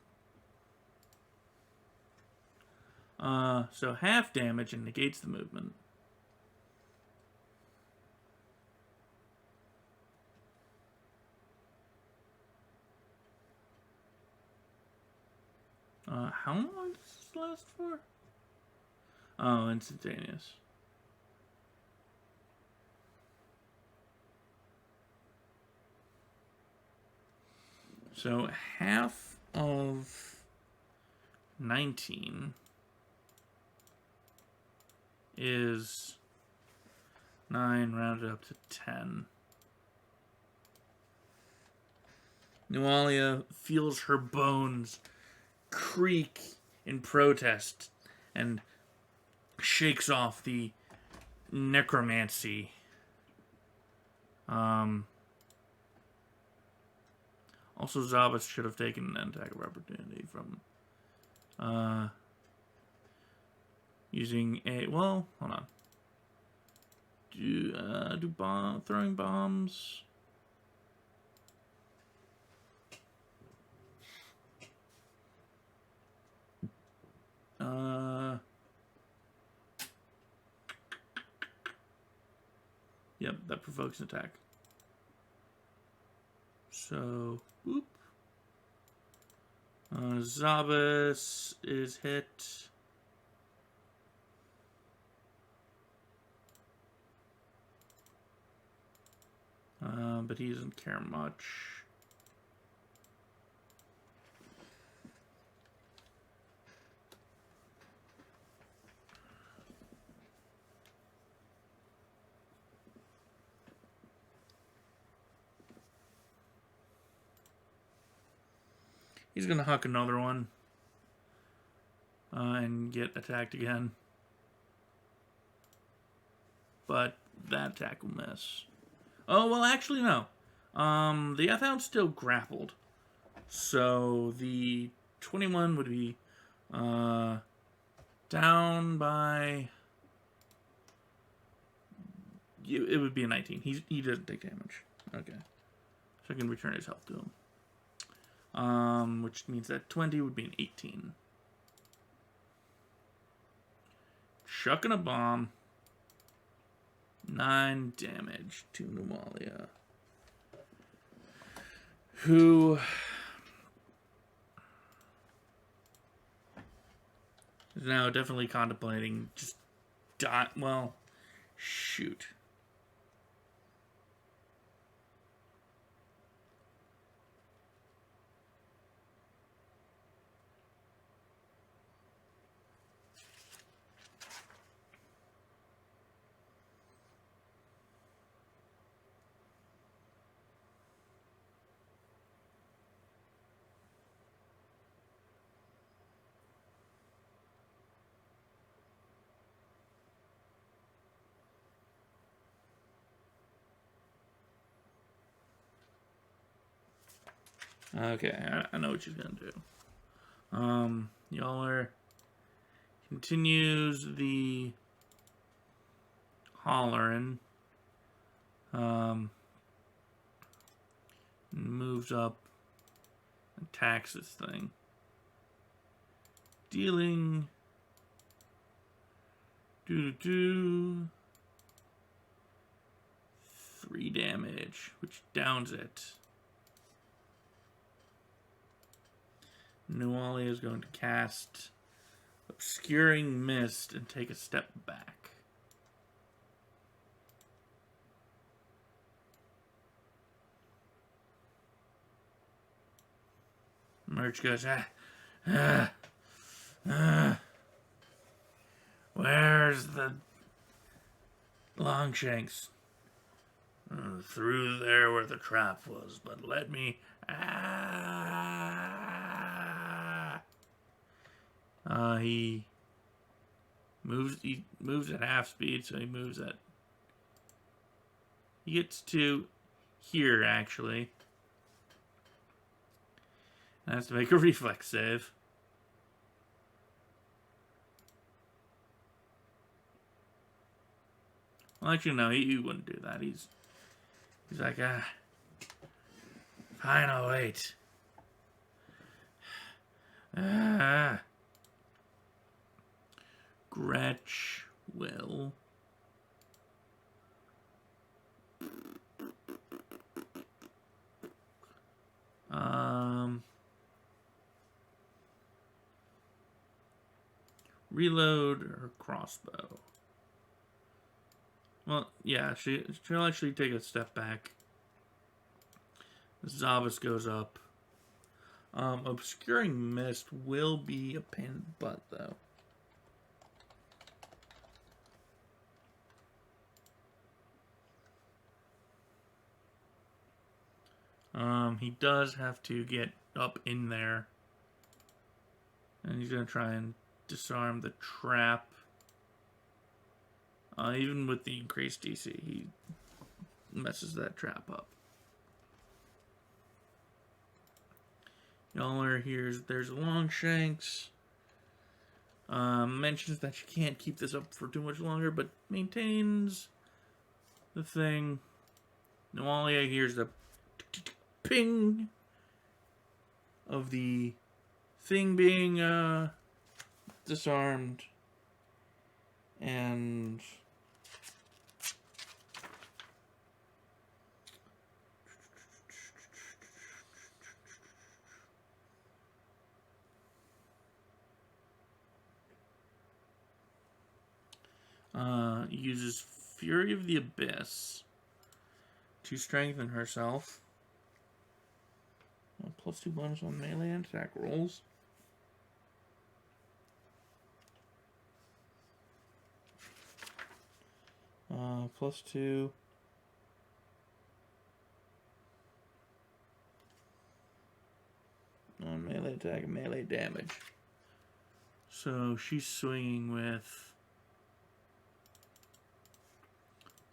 So half damage and negates the movement. How long does this last for? Oh, instantaneous. So half of 19 is 9 rounded up to 10. Nualia feels her bones creak in protest and shakes off the necromancy. Also, Zabas should have taken an attack of opportunity from using a... Well, hold on. Throwing bombs... Yep, that provokes an attack. So, boop. Zabas is hit. But he doesn't care much. He's going to huck another one. And get attacked again. But that attack will miss. Oh, well, actually, no. The Earthhound's still grappled. So the 21 would be down by... It would be a 19. He doesn't take damage. Okay. So I can return his health to him. Which means that 20 would be an 18. Chucking a bomb. 9 damage to Nualia. Who is now definitely contemplating just well, shoot. Okay, I know what she's gonna do. Yaller continues the hollering. Moves up, attacks this thing, dealing 3 damage, which downs it. Nualia is going to cast Obscuring Mist and take a step back. Merch goes, where's the Longshanks? Through there where the trap was, but let me... He moves at half speed, so he moves at... He gets to here, actually. And has to make a reflex save. Well, actually, no, he wouldn't do that. He's like, fine, I'll wait. Ah. Gretch will. Reload her crossbow. Well, yeah, she'll actually take a step back. Zabas goes up. Obscuring Mist will be a pain in the butt, though. He does have to get up in there. And he's going to try and disarm the trap. Even with the increased DC, he messes that trap up. Yaller hears there's Longshanks. Mentions that she can't keep this up for too much longer, but maintains the thing. Nawalia hears the ping of the thing being disarmed, and uses Fury of the Abyss to strengthen herself. +2 bonus on melee and attack rolls. +2 on melee attack and melee damage. So she's swinging with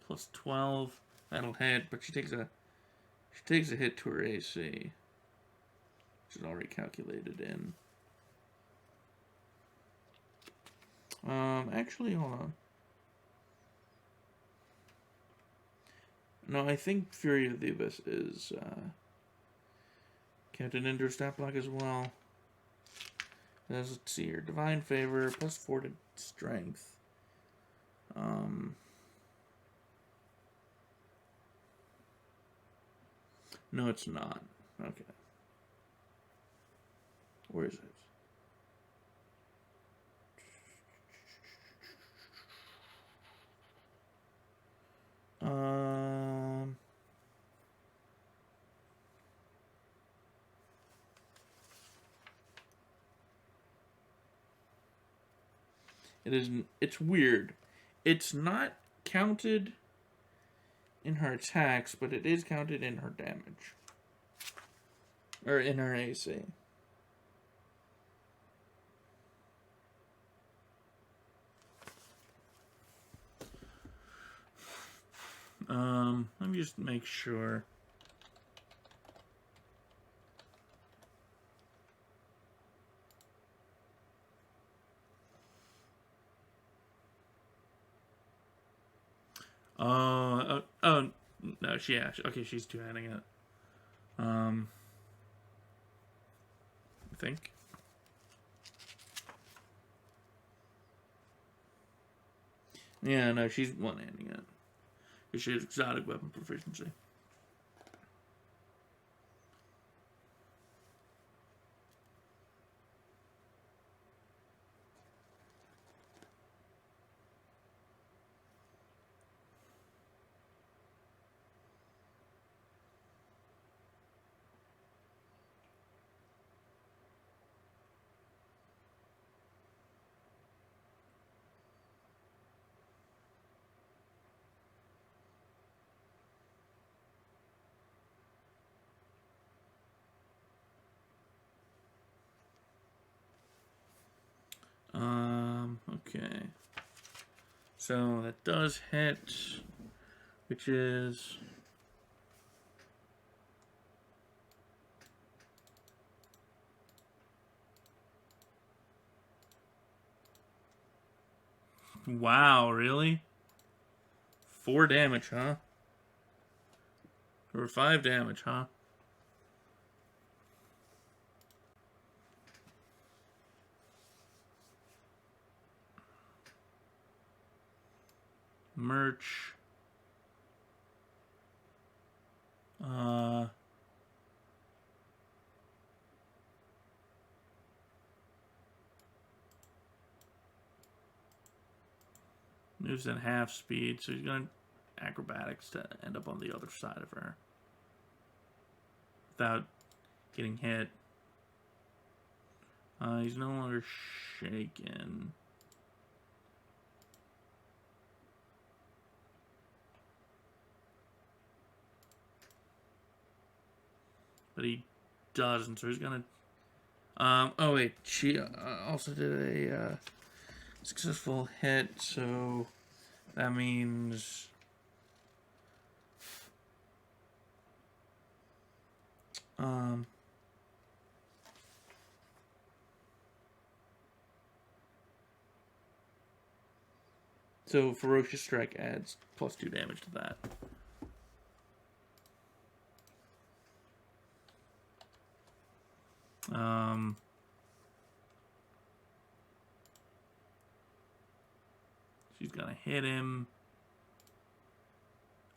+12. That'll hit, but she takes a hit to her AC, which is already calculated in. Actually, hold on. No, I think Fury of the Abyss is counted into stat block as well. Let's see here. Divine Favor, +4 to Strength. No, it's not. Okay. Where is it? It's weird. It's not counted in her attacks, but it is counted in her damage. Or in her AC. Let me just make sure. Oh, no, okay, she's two-handing it. I think. Yeah, no, she's one-handing it. Because she has exotic weapon proficiency. Okay. So that does hit, which is wow, really? 4 damage, huh? Or 5 damage, huh? Merch. Moves at half speed, so he's going to acrobatics to end up on the other side of her without getting hit. He's no longer shaken. But he doesn't, so he's gonna... oh wait, she also did a successful hit, so that means... so Ferocious Strike adds +2 damage to that. She's gonna hit him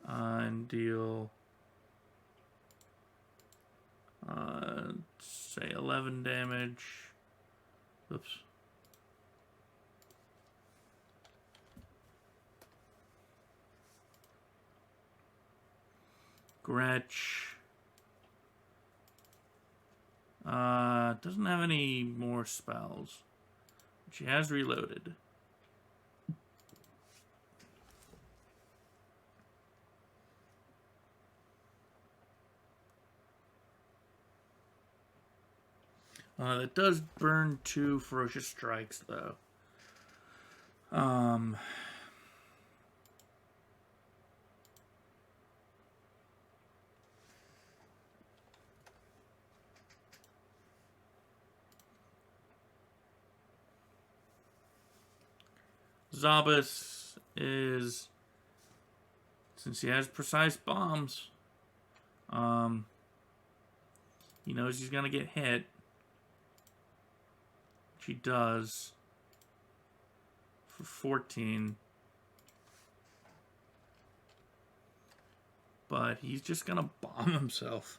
and deal say 11 damage. Oops. Gretch doesn't have any more spells. She has reloaded. That does burn 2 Ferocious Strikes, though. Zabas is, since he has precise bombs, he knows he's gonna get hit. She does for 14. But he's just gonna bomb himself.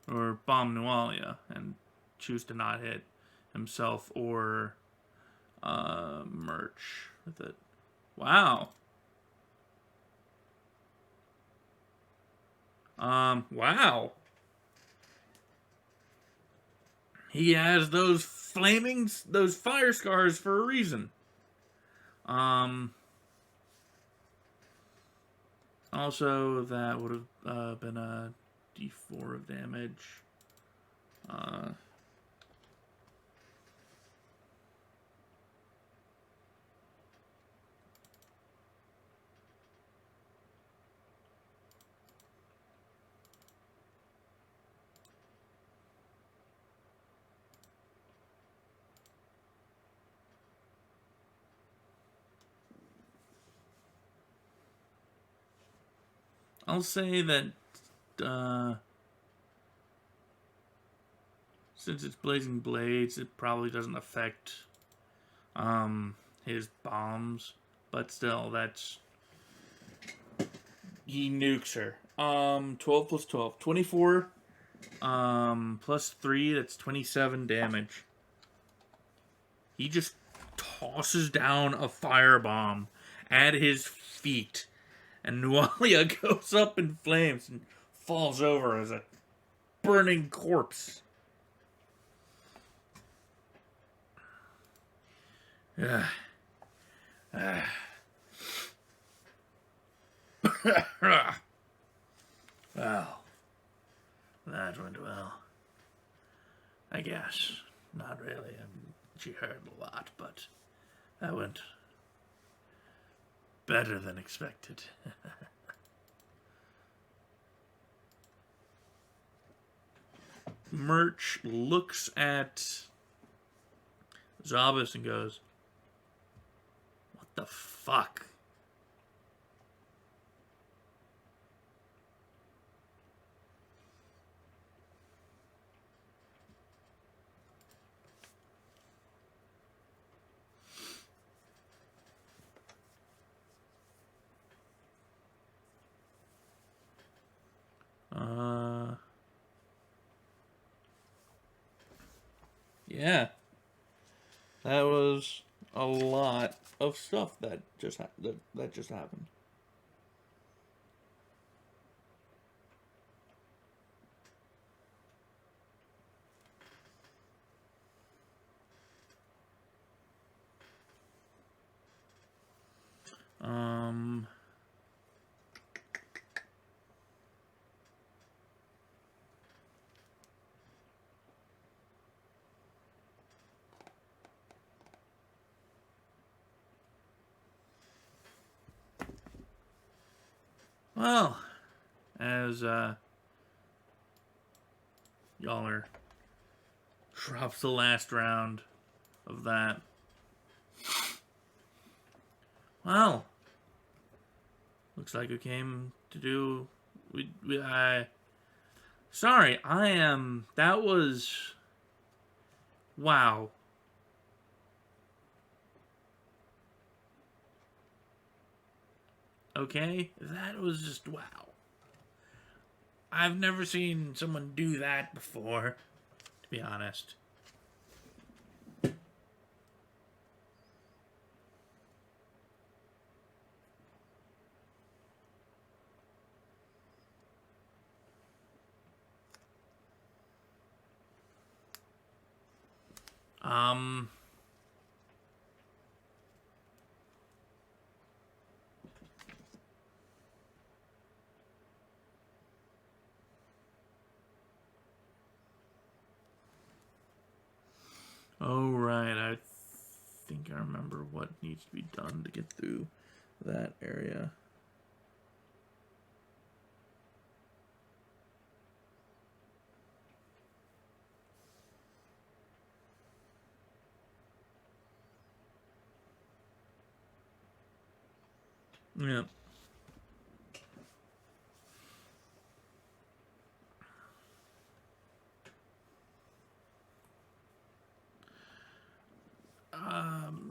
Or bomb Nualia and choose to not hit himself or Merch with it. Wow. Wow. He has those those fire scars for a reason. Also, that would have been a D4 of damage. I'll say that since it's Blazing Blades, it probably doesn't affect his bombs, but still, that's... He nukes her. 12 plus 12. 24 plus 3, that's 27 damage. He just tosses down a firebomb at his feet. And Nualia goes up in flames and falls over as a burning corpse. Well, that went well. I guess. Not really. She heard a lot, but that went better than expected. Merch looks at Zabas and goes, "What the fuck?" Yeah, that was a lot of stuff that that just happened. Um. Well, as y'all are drops the last round of that. Well, looks like we came to do. I. Sorry, I am. That was. Wow. Okay? That was just wow. I've never seen someone do that before, to be honest. Um. Oh, right. I think I remember what needs to be done to get through that area. Yeah.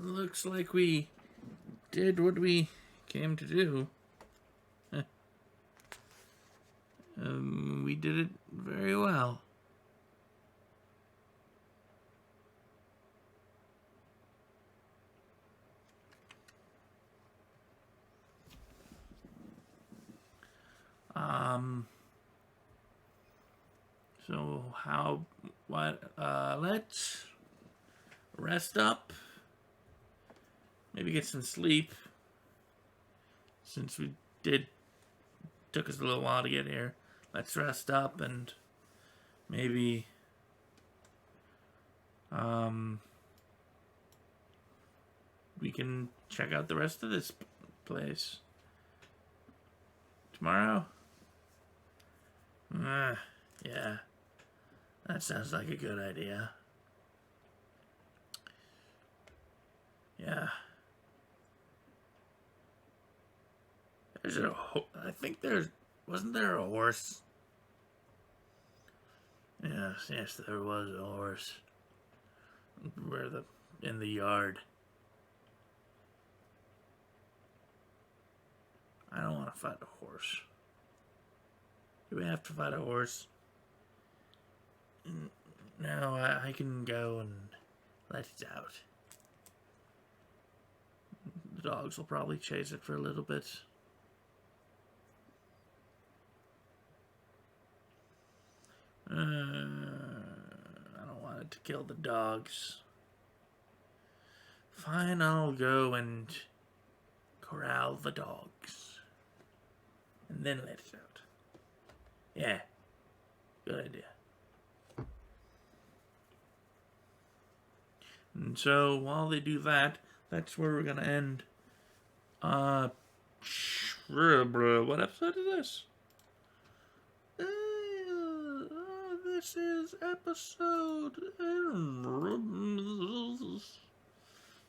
Looks like we did what we came to do. We did it very well. Um, so let's rest up. Maybe get some sleep. Since took us a little while to get here. Let's rest up and maybe, we can check out the rest of this place tomorrow. Yeah, that sounds like a good idea. Yeah. I think wasn't there a horse? Yes, there was a horse. In the yard. I don't want to fight a horse. Do we have to fight a horse? No, I can go and let it out. The dogs will probably chase it for a little bit. I don't want it to kill the dogs. Fine, I'll go and corral the dogs. And then let it out. Yeah, good idea. And so, while they do that, that's where we're gonna end. What episode is this? This is episode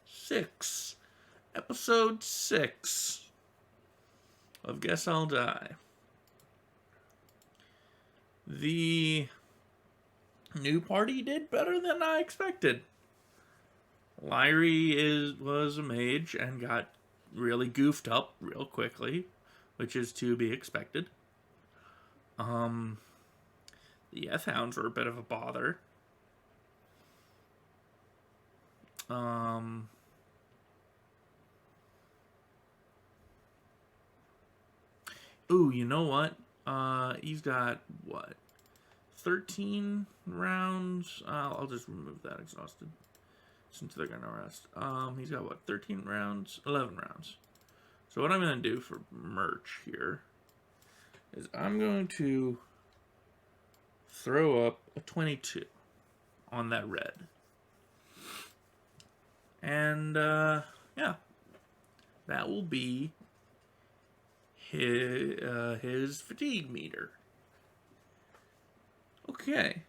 6. Episode 6 of Guess I'll Die. The new party did better than I expected. Lyrie was a mage and got really goofed up real quickly, which is to be expected. The F-Hounds were a bit of a bother. Um, ooh, you know what? He's got what? 13 rounds. I'll just remove that exhausted since they're gonna rest. He's got what? 13 rounds, 11 rounds. So what I'm gonna do for merch here is I'm going to throw up a 22 on that red, and yeah, that will be his fatigue meter. Okay.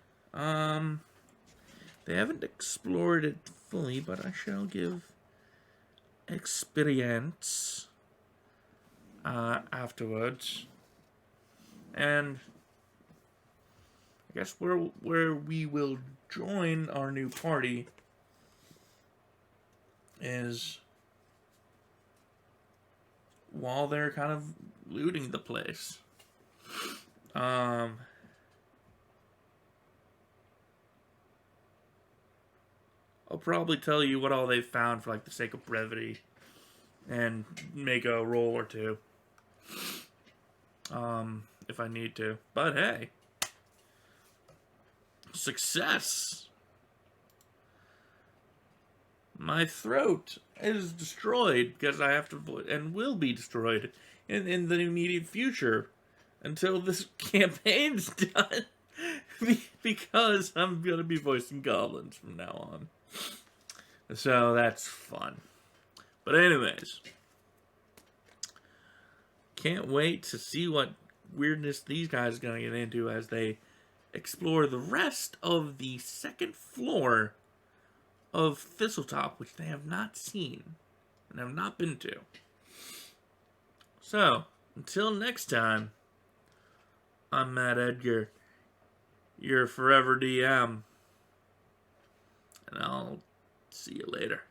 They haven't explored it fully, but I shall give experience afterwards. And I guess where we will join our new party is while they're kind of looting the place. I'll probably tell you what all they've found for like the sake of brevity, and make a roll or two, if I need to. But hey, success! My throat is destroyed because I have to, and will be destroyed in the immediate future until this campaign's done. Because I'm going to be voicing goblins from now on. So that's fun. But anyways, can't wait to see what weirdness these guys are going to get into as they explore the rest of the second floor of Thistletop, which they have not seen and have not been to. So, until next time, I'm Matt Edgar, your forever DM, and I'll see you later.